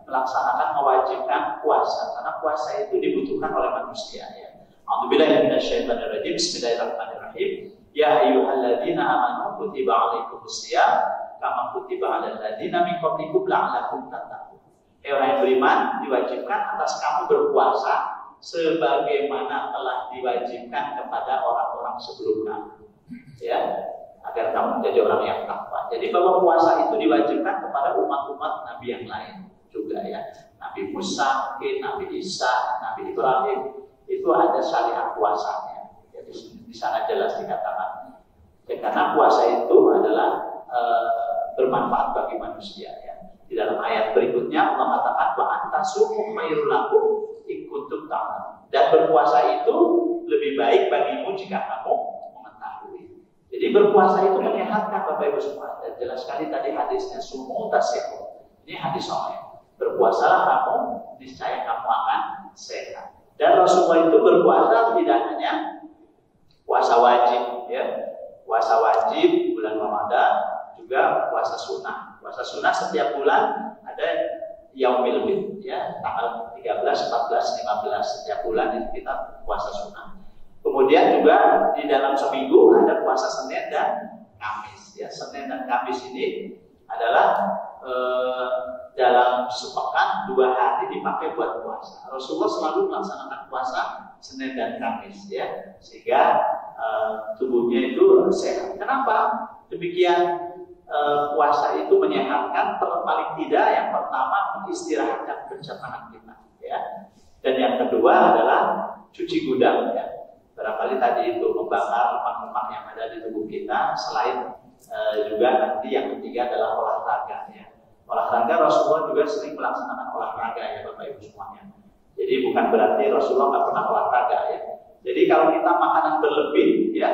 melaksanakan, mewajibkan puasa, karena puasa itu dibutuhkan oleh manusia, ya. A'udzubillahi minasyaitonirrajim. Bismillahirrahmanirrahim. Ya ayyuhalladzina amanu kutiba 'alaikumusiyam kama kutiba 'alal ladzina min qablikum la'allakum tattaqun. Orang yang beriman, diwajibkan atas kamu berpuasa sebagaimana telah diwajibkan kepada orang-orang sebelum kamu, ya, agar kamu menjadi orang yang takwa. Jadi bahwa puasa itu diwajibkan kepada umat-umat Nabi yang lain juga, ya. Nabi Musa, mungkin Nabi Isa, Nabi Ibrahim, itu ada syariat puasanya. Jadi di sana jelas dikatakan, ya, karena puasa itu adalah bermanfaat bagi manusia, ya. Di dalam ayat berikutnya Allah katakan wa antasumu khairul lakum in kuntum ta'lamun. Dan berpuasa itu lebih baik bagimu jika kamu mengetahui. Jadi berpuasa itu menyehatkan Bapak Ibu semua. Dan jelas sekali tadi hadisnya sumu tasyahud. Ini hadis sahih. Berpuasalah kamu, niscaya kamu akan sehat. Dan Rasulullah itu berpuasa tidak hanya puasa wajib, ya. Puasa wajib bulan Ramadan, juga puasa sunnah. Puasa sunnah setiap bulan ada yaumil bid, ya, tanggal 13, 14, 15 setiap bulan itu kita puasa sunnah. Kemudian juga di dalam seminggu ada puasa Senin dan Kamis, ya. Senin dan Kamis ini adalah dalam sepekan 2 hari dipakai buat puasa. Rasulullah selalu melaksanakan puasa Senin dan Kamis, ya, sehingga tubuhnya itu sehat. Kenapa demikian? Puasa itu menyehatkan, paling tidak yang pertama mengistirahatkan pencernaan kita, ya. Dan yang kedua adalah cuci gudang, ya. Barangkali tadi itu membakar lemak-lemak yang ada di tubuh kita. Selain juga nanti yang ketiga adalah olahraga, ya. Olahraga Rasulullah juga sering melaksanakan olahraga, ya Bapak Ibu semuanya. Jadi bukan berarti Rasulullah nggak pernah olahraga, ya. Jadi kalau kita makanan berlebih, ya,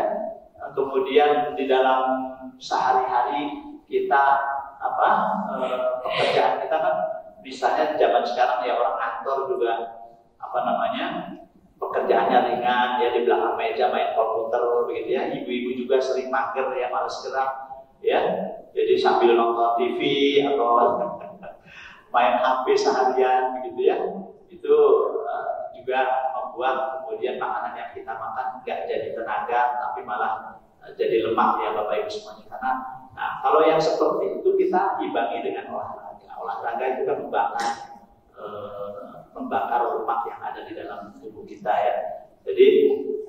kemudian di dalam sehari-hari kita pekerjaan kita kan, misalnya zaman sekarang ya orang kantor juga pekerjaannya ringan, ya, di belakang meja main komputer begitu, ya. Ibu-ibu juga sering mager, ya, malas gerak, ya. Jadi sambil nonton TV atau main HP seharian begitu, ya. Itu juga membuat kemudian makanan yang kita makan nggak jadi tenaga, tapi malah jadi lemak, ya Bapak Ibu semuanya. Karena kalau yang seperti itu kita imbangi dengan olahraga. Olahraga itu kan membakar lemak yang ada di dalam tubuh kita, ya. Jadi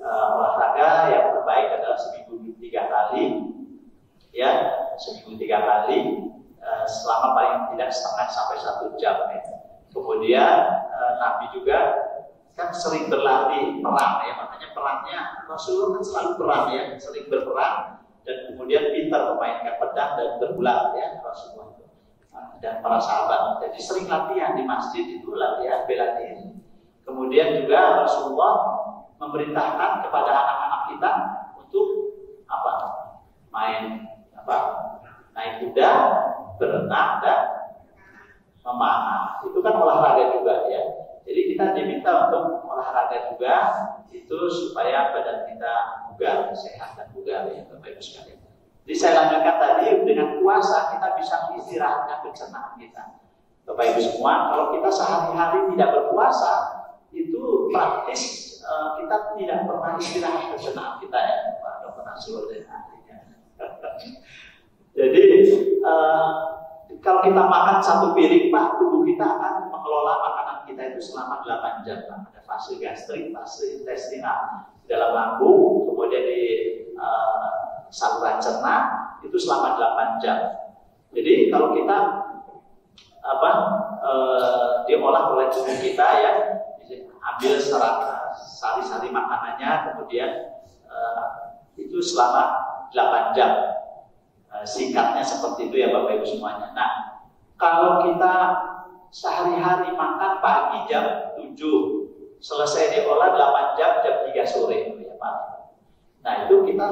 olahraga yang terbaik adalah seminggu 3 kali, ya, seminggu 3 kali, selama paling tidak setengah sampai 1 jam, ya. Kemudian Nabi juga kan sering berlatih perang ya, makanya perangnya Rasulullah kan selalu perang ya, sering berperang dan kemudian pintar memainkan pedang dan berulang ya Rasulullah itu dan para sahabat. Jadi sering latihan di masjid itu latihan bela diri. Kemudian juga Rasulullah memerintahkan kepada anak-anak kita untuk apa? Naik kuda, berenang dan memanah. Itu kan olahraga juga ya. Jadi kita diminta untuk olahraga juga itu supaya badan kita bugar, sehat dan bugar ya Bapak Ibu sekalian. Jadi saya lanjutkan tadi, dengan puasa kita bisa istirahatkan pencernaan kita. Bapak Ibu semua, kalau kita sehari-hari tidak berpuasa, itu praktis kita tidak pernah istirahat pencernaan kita ya Pak Dr. Nasrul dan ahlinya. Jadi kalau kita makan satu piring Pak, tubuh kita akan mengelola makanan kita itu selama 8 jam. Ada fase gastrik, fase intestinal dalam lambung, kemudian di saluran cerna itu selama 8 jam. Jadi kalau kita diolah oleh tubuh kita ya, ambil sari-sari makanannya, kemudian itu selama 8 jam. Singkatnya seperti itu ya Bapak Ibu semuanya. Nah, kalau kita sehari-hari makan pagi jam 7, selesai diolah 8 jam 3 sore ya Pak. Nah, itu kita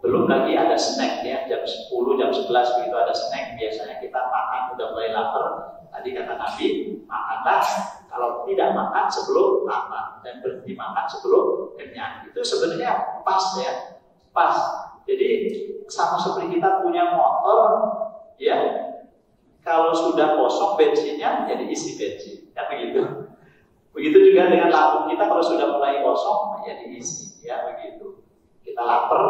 belum lagi ada snack ya, jam 10, jam 11 begitu ada snack. Biasanya kita makan udah mulai lapar. Tadi kata Nabi, makanlah kalau tidak makan sebelum lapar dan berhenti makan sebelum kenyang. Itu sebenarnya pas ya, pas. Jadi sama seperti kita punya motor, ya. Kalau sudah kosong bensinnya, jadi isi bensin, ya begitu. Begitu juga dengan lambung kita kalau sudah mulai kosong, ya diisi, ya begitu. Kita lapar,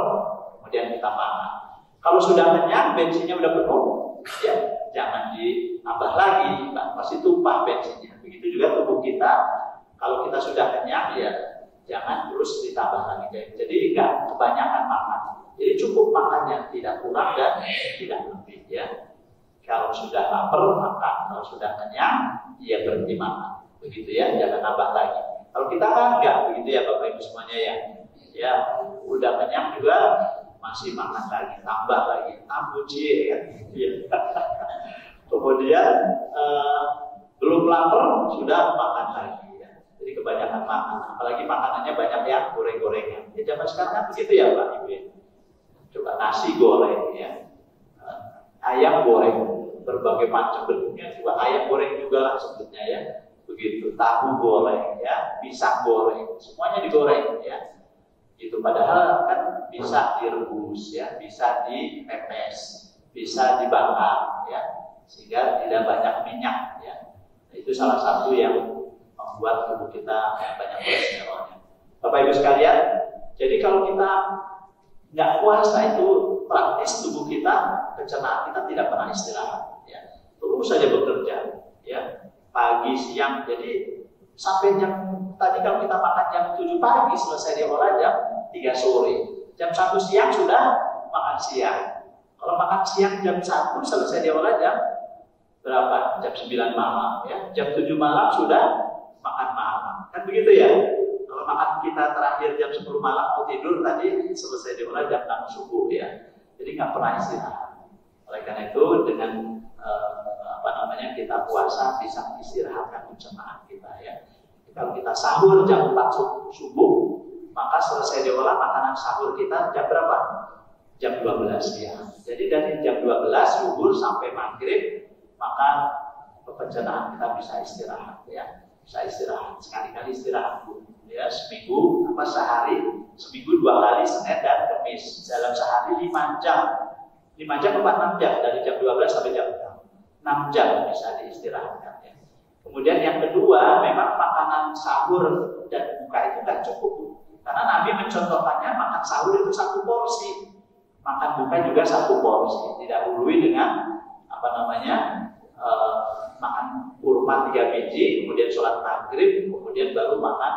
kemudian kita makan. Kalau sudah kenyang, bensinnya udah penuh, ya jangan ditambah lagi, pasti tumpah bensinnya. Begitu juga tubuh kita, kalau kita sudah kenyang, ya jangan terus ditambah lagi. Jadi enggak kebanyakan makan. Jadi cukup makannya, tidak kurang dan tidak lebih ya. Kalau sudah lapar makan, kalau sudah kenyang ya berhenti makan. Begitu ya, jangan nambah lagi. Kalau kita kan enggak begitu ya Bapak Ibu semuanya ya. Ya, udah kenyang juga masih makan lagi, tambah lagi, tambuci ya. Kemudian belum lapar sudah makan lagi ya. Jadi kebanyakan makan, apalagi makanannya banyak yang goreng-gorengan. Ya zaman sekarang kan begitu ya Pak Ibu ya. Coba nasi goreng ya, ayam goreng, berbagai macam bentuknya, juga ayam goreng juga lah sebutnya ya, begitu, tahu goreng ya, pisang goreng, semuanya digoreng ya. Itu padahal kan bisa direbus ya, bisa dipepes, bisa dibakar ya, sehingga tidak banyak minyak ya. Nah, itu salah satu yang membuat tubuh kita banyak kolesterolnya. Bapak Ibu sekalian, jadi kalau kita nggak puasa itu praktis tubuh kita, pencernaan kita tidak pernah istirahat ya. Terus saja bekerja ya, pagi siang. Jadi sampai jam tadi kalau kita makan jam 7 pagi selesai diolah jam 3 sore. Jam 1 siang sudah makan siang. Kalau makan siang jam 1 selesai diolah jam berapa? Jam 9 malam ya. Jam 7 malam sudah makan malam. Kan begitu ya? Kalau makan kita terakhir jam 10 malam mau tidur tadi selesai diolah jam 6 subuh ya. Jadi nggak pernah istirahat. Oleh karena itu dengan kita puasa bisa istirahatkan pencernaan kita ya. Kalau kita sahur jam 4 subuh, maka selesai diolah makanan sahur kita jam berapa? Jam 12 ya. Jadi dari jam 12 subuh sampai maghrib, maka pencernaan kita bisa istirahat ya. Bisa istirahat, sekali-kali istirahat ya, seminggu sehari, seminggu 2 kali, Senin dan Kamis. Dalam sehari 5 jam. 5 jam atau 6 jam dari jam 12 sampai jam 6 jam bisa diistirahatkan ya. Kemudian yang kedua, memang makanan sahur dan buka itu tidak cukup. Karena Nabi mencontohkannya makan sahur itu 1 porsi. Makan buka juga 1 porsi. Didahului dengan makan kurma 3 biji, kemudian sholat maghrib, kemudian baru makan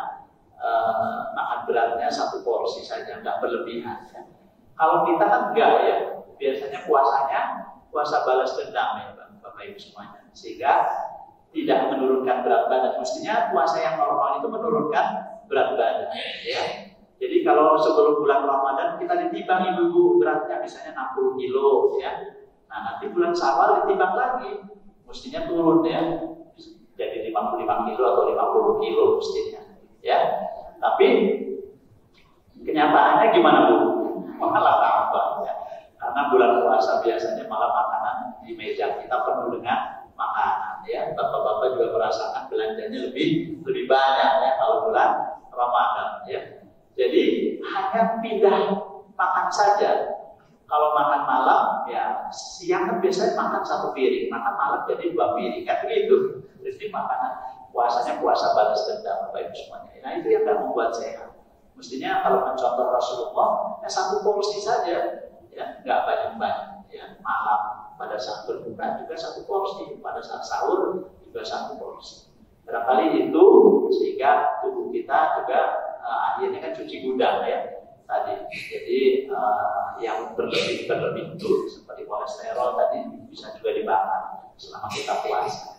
beratnya 1 porsi saja, nggak berlebihan ya. Kalau kita kan enggak ya, biasanya puasanya puasa balas dendam ya Bapak Ibu semuanya. Sehingga tidak menurunkan berat badan. Mestinya puasa yang normal itu menurunkan berat badan. Ya. Jadi kalau sebelum bulan Ramadan kita ditimbang ibu-ibu beratnya misalnya 60 kilo, ya. Nah nanti bulan Syawal ditimbang lagi, mestinya turun ya, jadi 55 kilo atau 50 kilo mestinya. Ya. Tapi kenyataannya gimana Bu? Malah tambah ya. Karena bulan puasa biasanya malah makanan di meja kita penuh dengan makanan ya. Bapak-bapak juga merasakan belanjanya lebih banyak ya kalau bulan Ramadan ya. Jadi hanya pindah makan saja. Kalau makan malam ya siang kan biasanya makan 1 piring, makan malam jadi 2 piring kan begitu. Jadi makanan puasanya puasa balas dendam Bapak Ibu semuanya. Nah itu yang tidak membuat sehat. Mestinya kalau mencontoh Rasulullah ya 1 porsi saja. Ya, nggak banyak-banyak ya. Malam pada saat berbuka juga 1 porsi, pada saat sahur juga 1 porsi. Barangkali itu sehingga tubuh kita juga akhirnya kan cuci gudang ya tadi. Jadi yang berlebih itu seperti kolesterol tadi bisa juga dibakar selama kita puasa.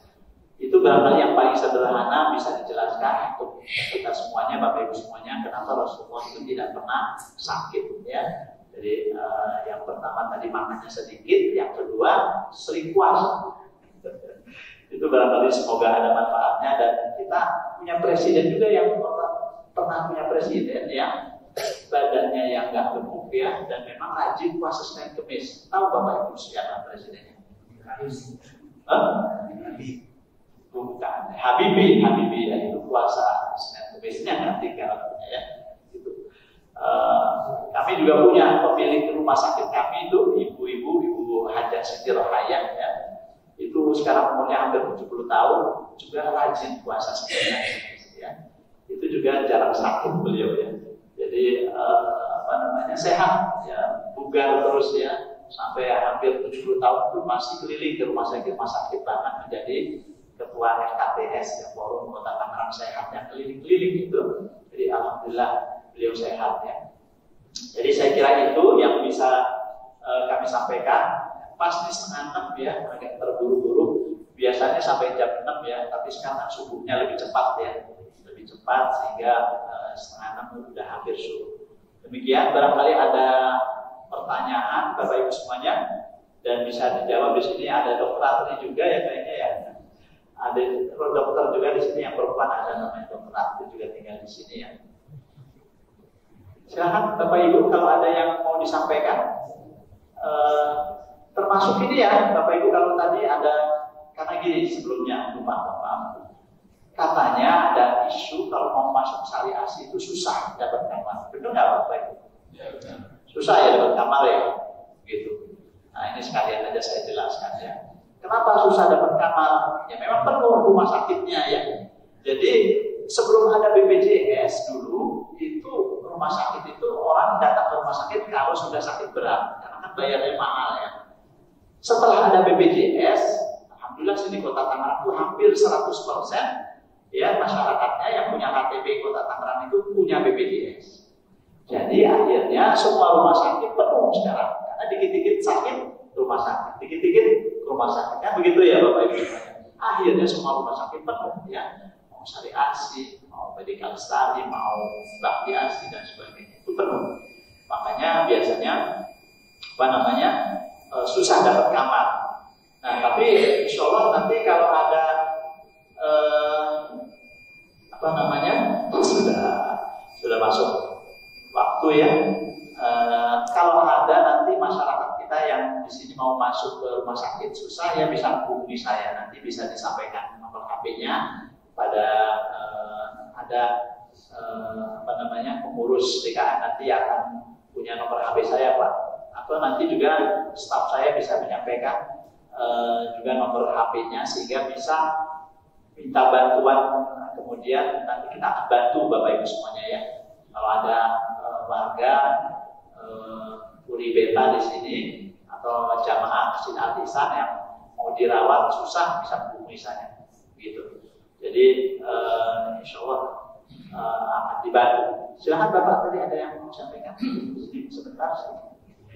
Itu barangkali yang paling sederhana bisa dijelaskan untuk kita semuanya, Bapak Ibu semuanya, kenapa Rasulullah itu tidak pernah sakit ya. Jadi yang pertama tadi makannya sedikit, yang kedua sering puasa. Itu barangkali semoga ada manfaatnya dan kita punya presiden juga yang pernah punya presiden yang badannya yang nggak gemuk ya dan memang rajin puasa Senin Kemis. Tahu Bapak Ibu siapa presidennya? Bukan. Habibie ya, itu puasa Senin Kemisnya nanti kalau ya. Kami juga punya pemilik rumah sakit kami itu ibu Hajah Siti Rohayah ya. Itu sekarang umurnya hampir 70 tahun juga rajin puasa Senin ya. Itu juga jarang sakit beliau ya. Jadi sehat ya, bugar terus ya sampai hampir 70 tahun itu masih keliling ke rumah sakit bahkan menjadi ketua FKTS ya, Forum Kota Tangerang Sehat yang keliling-keliling itu. Jadi alhamdulillah beliau sehat ya. Jadi saya kira itu yang bisa kami sampaikan. Pasti 5:30 ya, agak terburu-buru. Biasanya sampai jam 6 ya, tapi sekarang subuhnya lebih cepat ya, lebih cepat sehingga 5:30 sudah hampir subuh. Demikian, barangkali ada pertanyaan Bapak Ibu semuanya dan bisa dijawab di sini. Ada dokter juga ya kayaknya ya. Ada dokter juga di sini yang perempuan, ada namanya dokter juga tinggal di sini ya. Silahkan Bapak Ibu kalau ada yang mau disampaikan. Termasuk ini ya Bapak Ibu kalau tadi ada, karena gini sebelumnya lupa. Katanya ada isu kalau mau masuk syariah itu susah dapat kamar. Benar nggak Bapak Ibu? Susah ya dapat kamar ya, gitu. Nah ini sekalian aja saya jelaskan ya. Kenapa susah dapat kamar? Ya memang penuh rumah sakitnya ya. Jadi sebelum ada BPJS dulu itu rumah sakit itu orang datang ke rumah sakit kalau sudah sakit berat karena kan bayarnya mahal ya. Setelah ada BPJS, alhamdulillah sini Kota Tangerang itu hampir 100% ya masyarakatnya yang punya KTP Kota Tangerang itu punya BPJS. Jadi akhirnya semua rumah sakit penuh sekarang karena dikit-dikit sakit rumah sakit, dikit-dikit rumah sakit kan begitu ya Bapak Ibu. Akhirnya semua rumah sakit penuh ya, mau Syariah Asih, mau Medical Study, mau Bakti Asih dan sebagainya itu penuh. Makanya biasanya susah dapat kamar. Nah tapi insya Allah nanti kalau ada sudah masuk waktu ya. Kalau ada nanti masyarakat kita yang di sini mau masuk ke rumah sakit susah ya bisa hubungi saya, nanti bisa disampaikan nomor HP-nya pada ada pengurus DKN nanti akan punya nomor HP saya Pak. Atau nanti juga staf saya bisa menyampaikan juga nomor HP-nya sehingga bisa minta bantuan, kemudian nanti kita akan bantu Bapak Ibu semuanya ya. Kalau ada warga Puri Beta di sini atau jamaah Masjid Al-Ihsan yang mau dirawat susah bisa menghubungi saya, gitu. Jadi insya Allah akan dibantu. Silahkan Bapak tadi ada yang mau sampaikan sebentar.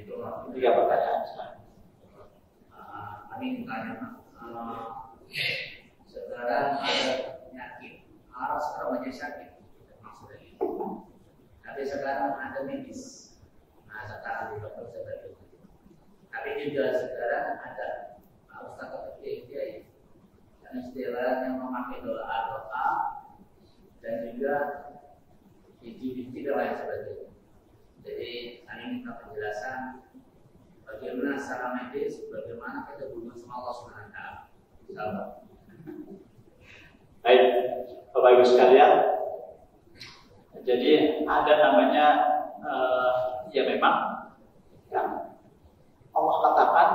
3 pertanyaan. Kami bertanya, sekarang ada penyakit, orang sekarang banyak sakit, maksudnya itu. Tapi sekarang ada medis. Nah sekarang di dokter seperti itu. Tapi juga sekarang ada ustaz kiai yang istilahnya memakai doa dan juga biji-biji dan lain sebagainya. Jadi kami minta penjelasan bagaimana secara medis, bagaimana kita berhubungan sama Allah Subhanahu wa taala. Insyaallah. Baik, Bapak Ibu sekalian. Jadi ada namanya ya memang ya, Allah katakan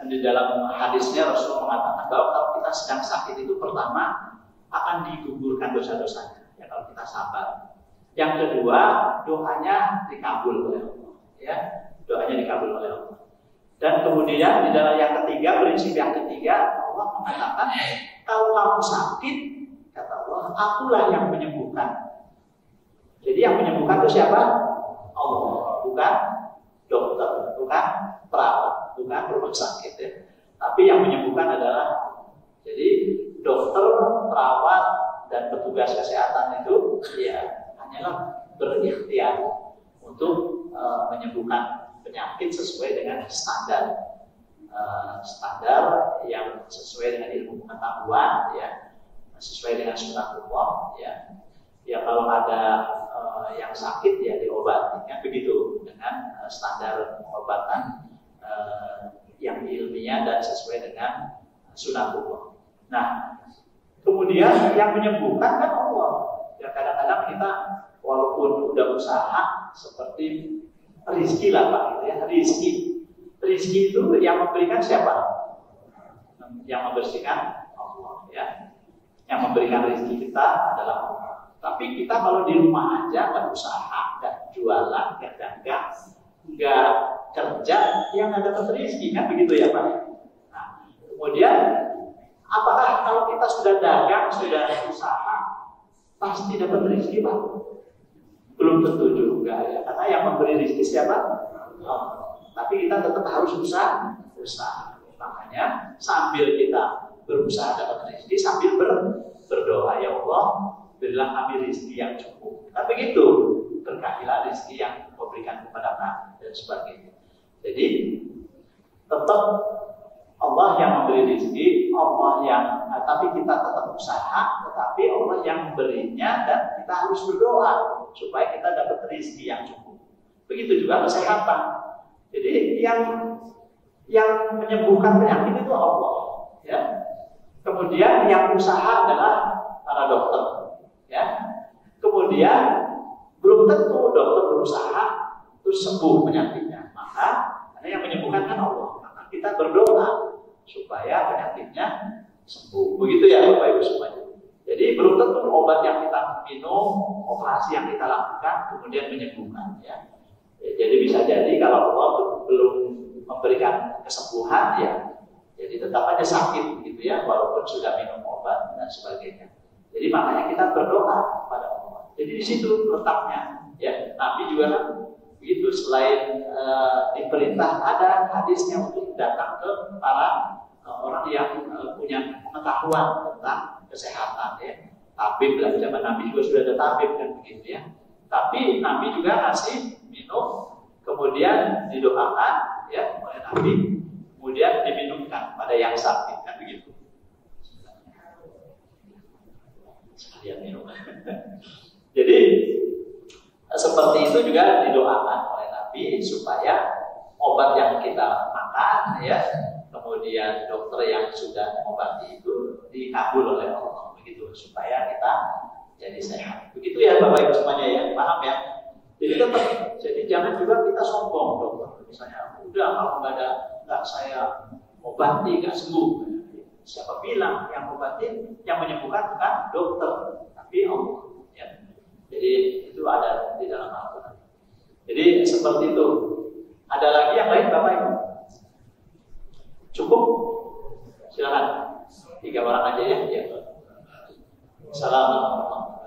di dalam hadisnya Rasul mengatakan bahwa kalau kita sedang sakit itu pertama akan digugurkan dosa-dosanya ya kalau kita sabar. Yang kedua doanya dikabul oleh Allah ya, doanya dikabul oleh Allah. Dan kemudian di dalam yang ketiga, prinsip yang ketiga, Allah mengatakan kalau kamu sakit, kata Allah, akulah yang menyembuhkan. Jadi yang menyembuhkan itu siapa? Allah, bukan dokter, bukan perawat, bukan rumah sakit ya. Tapi yang menyembuhkan adalah jadi dokter, perawat dan petugas kesehatan itu ya hanyalah berikhtiar untuk menyembuhkan penyakit sesuai dengan standar yang sesuai dengan ilmu pengetahuan ya, sesuai dengan sunatullah ya. Ya kalau ada yang sakit ya diobati kan begitu dengan standar pengobatan yang ilmiah dan sesuai dengan sunatullah. Nah, kemudian yang menyembuhkan kan Allah. Ya kadang-kadang kita walaupun udah usaha seperti rizki lah Pak, gitu ya. Rizki itu yang memberikan siapa? Yang membersihkan Allah ya. Yang memberikan rizki kita adalah Allah. Tapi kita kalau di rumah aja nggak usaha, nggak jualan, nggak dagang, nggak kerja, yang nggak dapat rizki kan begitu ya Pak? Nah, kemudian apakah kalau kita sudah dagang, sudah usaha, pasti dapat rizki Pak? Belum tentu juga ya, karena yang memberi rezeki siapa? Tapi kita tetap harus usaha. Makanya sambil kita berusaha dapat rezeki, sambil berdoa, ya Allah, berilah kami rezeki yang cukup. Kan begitu, berkahilah rezeki yang Kau berikan kepada kami dan sebagainya. Jadi tetap Allah yang memberi rezeki, tapi kita tetap usaha, tetapi Allah yang memberinya dan kita harus berdoa supaya kita dapat rezeki yang cukup. Begitu juga kesehatan. Jadi yang menyembuhkan penyakit itu Allah, ya. Kemudian yang usaha adalah para dokter, ya. Kemudian belum tentu dokter berusaha terus sembuh penyakitnya. Maka karena yang menyembuhkan kan Allah, maka kita berdoa supaya penyakitnya sembuh. Begitu ya Bapak Ibu semuanya. Jadi belum tentu obat yang kita minum, operasi yang kita lakukan kemudian menyembuhkan ya. Jadi bisa jadi kalau Allah belum memberikan kesembuhan ya, jadi tetap aja sakit gitu ya, walaupun sudah minum obat dan sebagainya. Jadi makanya kita berdoa kepada Allah. Jadi di situ letaknya ya. Nabi juga kan begitu, selain diperintah ada hadisnya untuk datang ke para orang yang punya pengetahuan tentang kesehatan ya. Tabib lah, zaman Nabi juga sudah ada tabib kan begitu ya. Tapi Nabi juga ngasih minum, kemudian didoakan ya oleh Nabi, kemudian diminumkan pada yang sakit kan begitu. Sekalian minum. Jadi seperti itu juga didoakan oleh Nabi supaya obat yang kita makan ya, kemudian dokter yang sudah mengobati itu dikabul oleh Allah begitu supaya kita jadi sehat. Begitu ya Bapak Ibu semuanya ya, paham ya? Jadi tetap, jadi jangan juga kita sombong dokter. Misalnya, udah kalau nggak saya obati nggak sembuh. Siapa bilang yang obatin, yang menyembuhkan bukan dokter, tapi Allah. Ya. Jadi itu ada di dalam Al-Quran. Jadi seperti itu. Ada lagi yang lain Bapak Ibu? Cukup? Silakan. 3 orang aja ya. Ya. Assalamualaikum.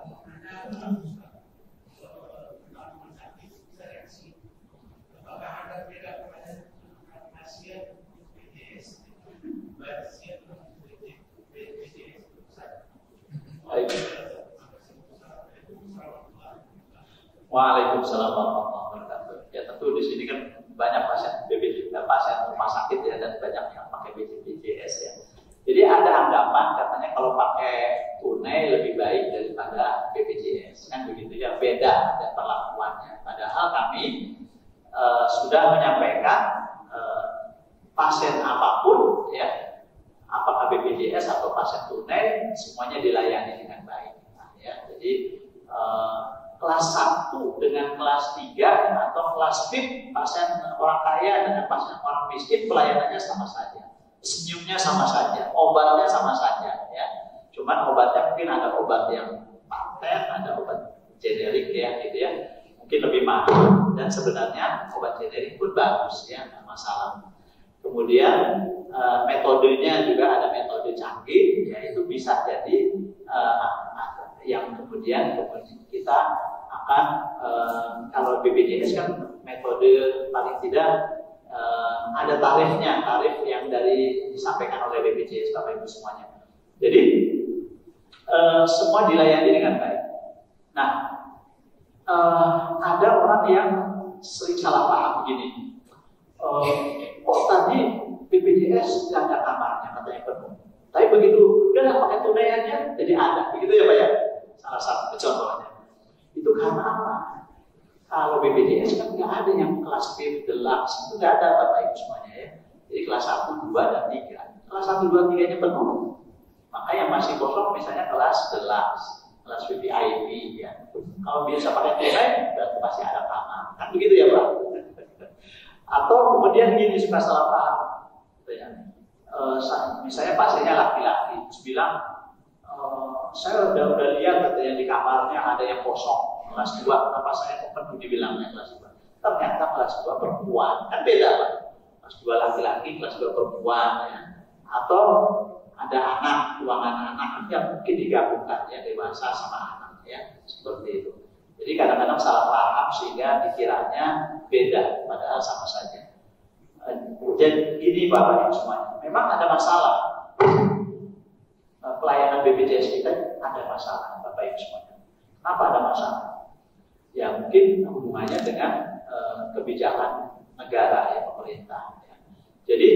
Waalaikumsalam warahmatullahi wabarakatuh. Ya tentu di sini kan banyak pasien pasien rumah sakit ya, dan banyak yang pakai BPJS ya. Jadi ada anggapan katanya kalau pakai tunai lebih baik daripada BPJS, kan begitu ya, beda ada perlakuannya. Padahal kami sudah menyampaikan pasien apapun ya, apakah BPJS atau pasien tunai, semuanya dilayani dengan baik. Nah, ya, jadi kelas 1 dengan kelas 3 atau kelas VIP, pasien orang kaya dengan pasien orang miskin, pelayanannya sama saja, senyumnya sama saja, obatnya sama saja ya. Cuman obatnya mungkin ada obat yang paten, ada obat generik ya gitu ya, mungkin lebih mahal, dan sebenarnya obat generik pun bagus ya, nggak masalah. Kemudian metodenya juga ada metode canggih ya, itu bisa jadi yang kemudian kita akan kalau BPJS kan metode paling tidak ada tarifnya, tarif yang dari disampaikan oleh BPJS Bapak Ibu semuanya. Jadi semua dilayani dengan baik. Nah, ada orang yang sering salah paham begini. Kok tadi BPJS nggak ada kamarnya katanya penuh, tapi begitu udah pakai tunai aja jadi ada, begitu ya Pak ya? Salah satu contohnya. Itu karena apa? Kalau BPJS kan nggak ada yang kelas VIP deluxe, itu nggak ada Bapak Ibu semuanya ya. Jadi kelas 1, 2, dan 3. Kelas 1, 2, 3 nya penuh. Maka yang masih kosong misalnya kelas deluxe, kelas VIP ya. Kalau biasa pakai tunai berarti masih ada kamar. Kan begitu ya Pak? Atau kemudian gini, suka salah paham. Misalnya pasiennya laki-laki, terus bilang, saya udah lihat katanya di kamarnya ada yang kosong, kelas 2, kenapa saya kok penuh dibilangnya kelas 2? Ternyata kelas 2 perempuan, kan beda Pak. Kelas 2 laki-laki, kelas 2 perempuan ya. Atau ada anak, ruangan anak yang mungkin digabungkan ya, dewasa sama anak ya, seperti itu. Jadi kadang-kadang salah paham sehingga pikirannya beda, padahal sama saja. Jadi ini Bapak Ibu semuanya, memang ada masalah. Pelayanan BPJS kita ada masalah Bapak Ibu semuanya. Kenapa ada masalah? Ya mungkin hubungannya dengan kebijakan negara ya, pemerintah ya. Jadi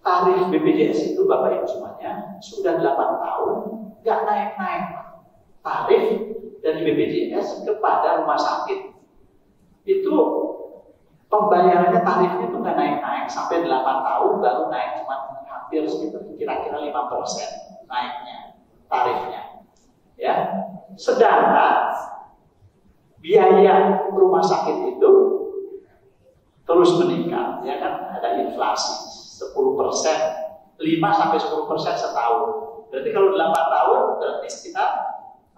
tarif BPJS itu Bapak Ibu semuanya sudah 8 tahun nggak naik-naik tarif dari BPJS kepada rumah sakit. Itu pembayarannya tarifnya itu nggak naik-naik sampai 8 tahun baru naik, cuma hampir sekitar kira-kira 5% naiknya tarifnya ya. Sedangkan biaya rumah sakit itu terus meningkat ya kan, ada inflasi 10%, 5-10% setahun. Berarti kalau 8 tahun berarti sekitar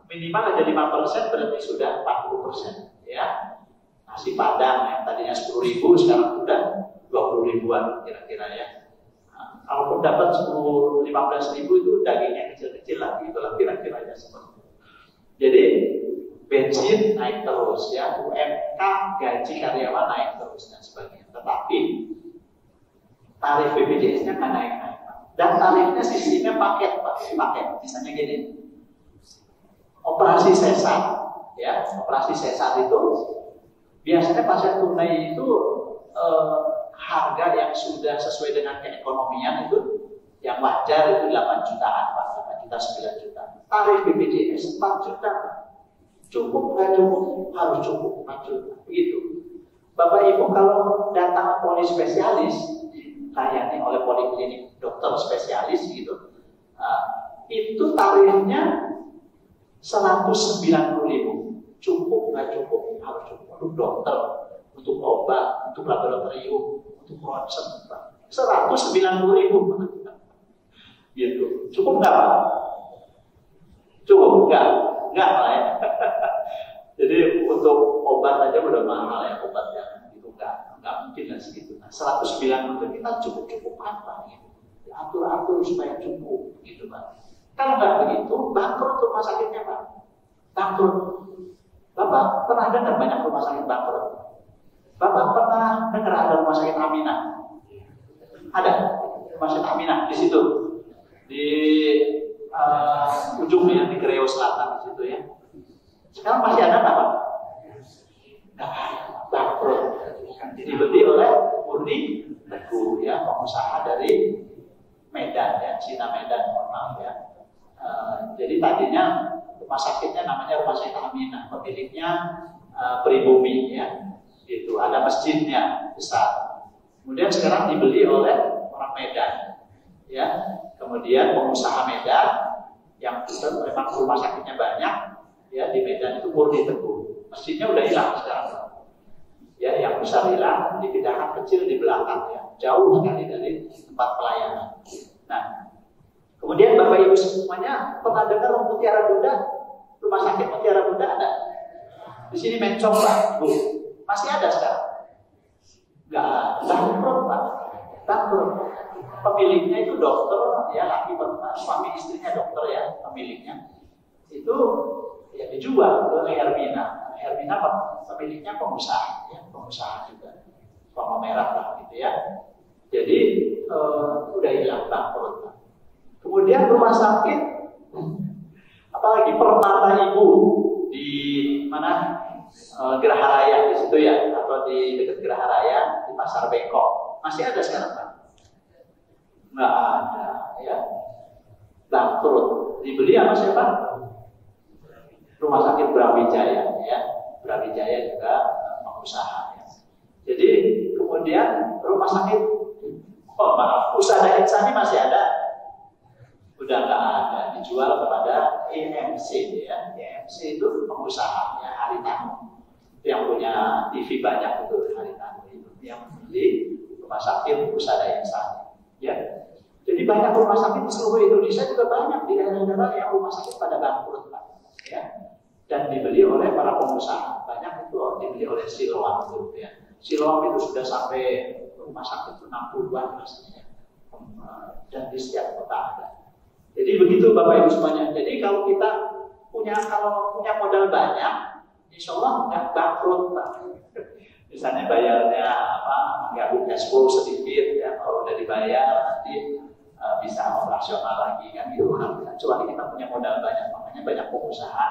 minimal aja 5%, berarti sudah 40% ya. Nasi padang yang tadinya 10.000 sekarang udah 20 ribuan kira-kira ya. Nah, kalaupun dapat 10-15 ribu itu dagingnya kecil-kecil lah, itulah kira-kira ya seperti itu. Jadi bensin naik terus ya, UMK gaji karyawan naik terus dan sebagainya. Tetapi tarif BPJS-nya kan naik-naik. Dan tarifnya sistemnya paket. Misalnya gini, operasi sesar ya, operasi sesar itu biasanya pasien tunai itu harga yang sudah sesuai dengan keekonomian itu yang wajar itu 8 jutaan Pak, 8 juta, 9 juta. Tarif BPJS 4 juta Pak. Cukup nggak cukup? Harus cukup 4 juta. Begitu. Bapak Ibu kalau datang ke polispesialis dilayani oleh poliklinik dokter spesialis gitu, itu tarifnya 190.000. Cukup nggak cukup? Harus cukup. Untuk dokter, untuk obat, untuk laboratorium, untuk ronsen, 190.000. Gitu. Cukup nggak Pak? Cukup nggak Pak ya. Jadi untuk obat aja udah mahal ya, obat yang itu nggak mungkin lah segitu. Nah, 190 itu kita cukup apa gitu? Atur-atur supaya cukup gitu Pak. Kalau nggak begitu, bangkrut rumah sakitnya Pak. Bangkrut. Bapak pernah dengar banyak rumah sakit bangkrut? Bapak pernah dengar ada rumah sakit Aminah? Ada rumah sakit Aminah di situ, di ujungnya di Kreo Selatan di situ ya. Sekarang masih ada nggak Pak? Nggak ada, bangkrut. Dibeli oleh Murni Teguh ya, pengusaha dari Medan ya, Cina Medan, mohon maaf ya. Jadi tadinya rumah sakitnya namanya Rumah Sakit Aminah, pemiliknya Pribumi ya, itu ada masjidnya besar. Kemudian sekarang dibeli oleh orang Medan ya, kemudian pengusaha Medan yang memang rumah sakitnya banyak ya di Medan itu Murni Teguh. Masjidnya udah hilang sekarang ya, yang besar hilang, dipindahkan kecil di belakang ya, jauh sekali dari tempat pelayanan. Nah, kemudian Bapak Ibu semuanya pernah dengar Mutiara Bunda? Rumah sakit Mutiara Bunda ada? Di sini Mencong Pak, Bu. Masih ada sekarang? Enggak ada, bangkrut Pak. Bangkrut. Pemiliknya itu dokter, ya laki perempuan, suami istrinya dokter ya, pemiliknya. Itu ya dijual ke Hermina. Hermina pemiliknya pengusaha, ya pengusaha juga, konglomerat lah gitu ya. Jadi udah hilang, bangkrut. Kemudian rumah sakit, apalagi Permata Ibu di mana Geraha Raya di situ ya, atau di dekat Geraha Raya di Pasar Bengkok, masih ada sekarang Pak? Nggak ada ya, bangkrut. Dibeli sama siapa? Rumah sakit Brawijaya ya, Brawijaya juga pengusaha ya. Jadi kemudian rumah sakit, oh maaf, Pusada Insani masih ada? Udah nggak ada, dijual kepada EMC ya. EMC itu pengusaha ya, Haritano, yang punya TV banyak itu Haritano itu yang beli rumah sakit Pusada Insani ya. Jadi banyak rumah sakit di seluruh Indonesia juga banyak di daerah-daerah yang rumah sakit pada bangkrut ya. Dan dibeli oleh para pengusaha. Banyak itu dibeli oleh Siloam Group ya. Siloam itu sudah sampai rumah sakit 60-an rasanya. Dan di setiap kota ada. Jadi begitu Bapak Ibu semuanya. Jadi kalau kita punya modal banyak, insya Allah nggak bangkrut Pak. Misalnya bayarnya nggak cash flow sedikit ya, kalau udah dibayar nanti bisa operasional lagi kan gitu. Kecuali kita punya modal banyak, makanya banyak pengusaha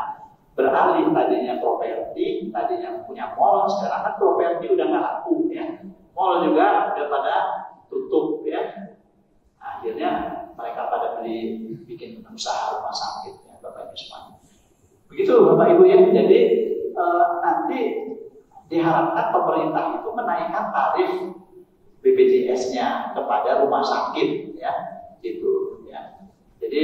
beralih tadinya properti, tadinya punya mall, sekarang kan properti udah nggak laku ya. Mall juga udah pada tutup ya. Akhirnya mereka pada bikin usaha rumah sakit ya, Bapak Ibu semuanya. Begitu Bapak Ibu ya. Jadi nanti diharapkan pemerintah itu menaikkan tarif BPJS-nya kepada rumah sakit ya, gitu ya. Jadi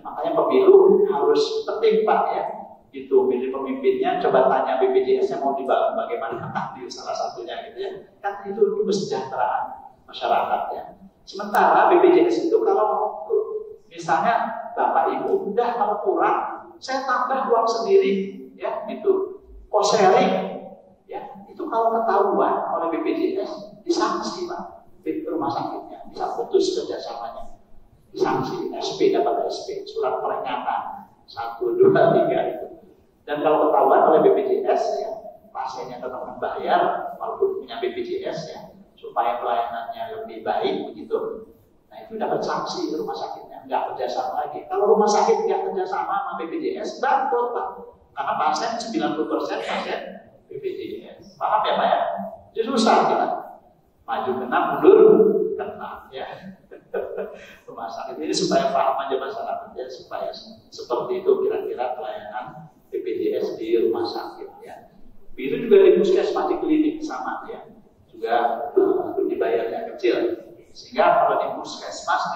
makanya pemilu harus penting Pak ya. Itu milih pemimpinnya, coba tanya BPJS-nya mau dibangun bagaimana di salah satunya gitu ya. Kan itu kesejahteraan masyarakat ya. Sementara BPJS itu kalau misalnya Bapak Ibu udah kalau kurang, saya tambah uang sendiri ya gitu. Cost sharing ya, itu kalau ketahuan oleh BPJS disanksi Pak, di rumah sakitnya bisa putus kerjasamanya, disanksi, SP dapat SP, surat peringatan 1, 2, 3 itu. Dan kalau ketahuan oleh BPJS ya, pasiennya tetap membayar walaupun punya BPJS ya, supaya pelayanannya lebih baik begitu. Nah itu dapat sanksi rumah sakitnya, nggak kerjasama lagi. Kalau rumah sakit nggak kerjasama sama BPJS, bangkrut Pak. Karena pasien 90% pasien BPJS. Paham ya Pak ya? Jadi susah kita. Maju kena, mundur kena ya. Rumah sakit ini supaya paham aja masyarakat ya, supaya seperti itu kira-kira pelayanan BPJS di rumah sakit ya. Begitu juga di puskesmas, di klinik sama ya. Juga dibayarnya kecil. Sehingga kalau di puskesmas,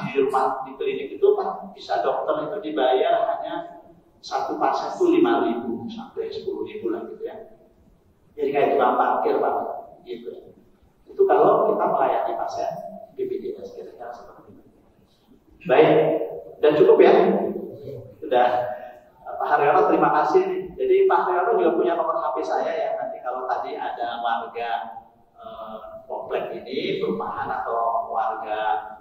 di klinik itu Pak, bisa dokter itu dibayar hanya satu pasien itu 5.000 sampai 10.000 lah gitu ya. Jadi kayak tukang parkir Pak, gitu. Itu kalau kita melayani pasien BPJS kira-kira seperti itu. Baik, dan cukup ya. Sudah. Pak Haryono terima kasih. Jadi Pak Haryono juga punya nomor HP saya ya. Nanti kalau tadi ada warga komplek ini, perumahan atau warga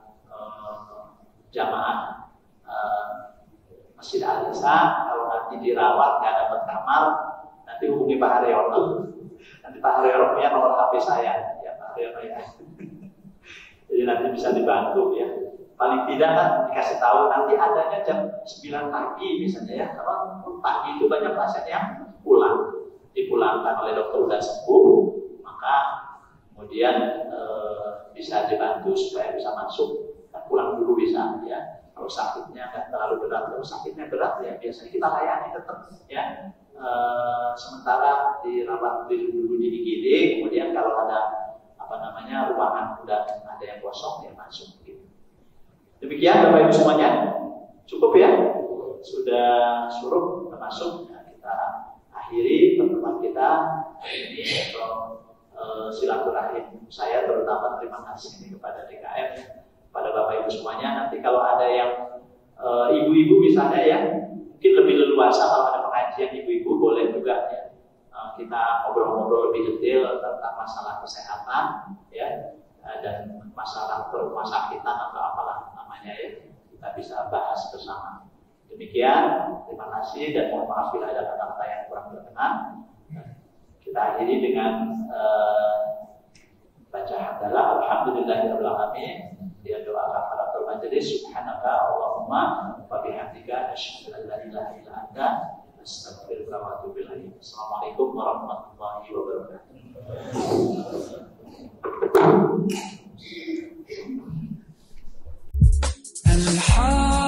jamaah Masjid Al-Ihsan, kalau nanti dirawat nggak dapat kamar, nanti hubungi Pak Haryono. Nanti Pak Haryono punya nomor HP saya, ya Pak Haryono ya. Jadi nanti bisa dibantu ya. Paling tidak kan dikasih tahu nanti adanya jam 9 pagi misalnya ya. Kalau pagi itu banyak pasien yang dipulangkan oleh dokter udah sembuh, maka kemudian bisa dibantu supaya bisa masuk dan pulang dulu bisa ya. Kalau sakitnya nggak terlalu berat, kalau sakitnya berat ya biasanya kita layani tetap ya. Sementara dirawat dulu di IGD, kemudian kalau ada ruangan udah ada yang kosong ya masuk gitu. Demikian Bapak Ibu semuanya, cukup ya, sudah suruh masuk. Nah, kita akhiri pertemuan kita ini untuk silaturahim saya, terutama terima kasih kepada DKM, kepada Bapak Ibu semuanya. Nanti kalau ada yang ibu-ibu misalnya ya, mungkin lebih leluasa kalau ada pengajian ibu-ibu, boleh juga ya. Kita ngobrol-ngobrol lebih detail tentang masalah kesehatan ya, dan masalah rumah sakitan atau apalah namanya ya, kita bisa bahas bersama. Demikian, terima kasih dan mohon maaf bila ada kata-kata yang kurang berkenan. Kita akhiri dengan baca hamdalah alhamdulillahirabbil alamin, dia doa kafaratul majelis, subhanaka Allahumma wa bihamdika asyhadu an la ilaha illa anta astaghfiruka wa atubu ilaik. Assalamualaikum warahmatullahi wabarakatuh.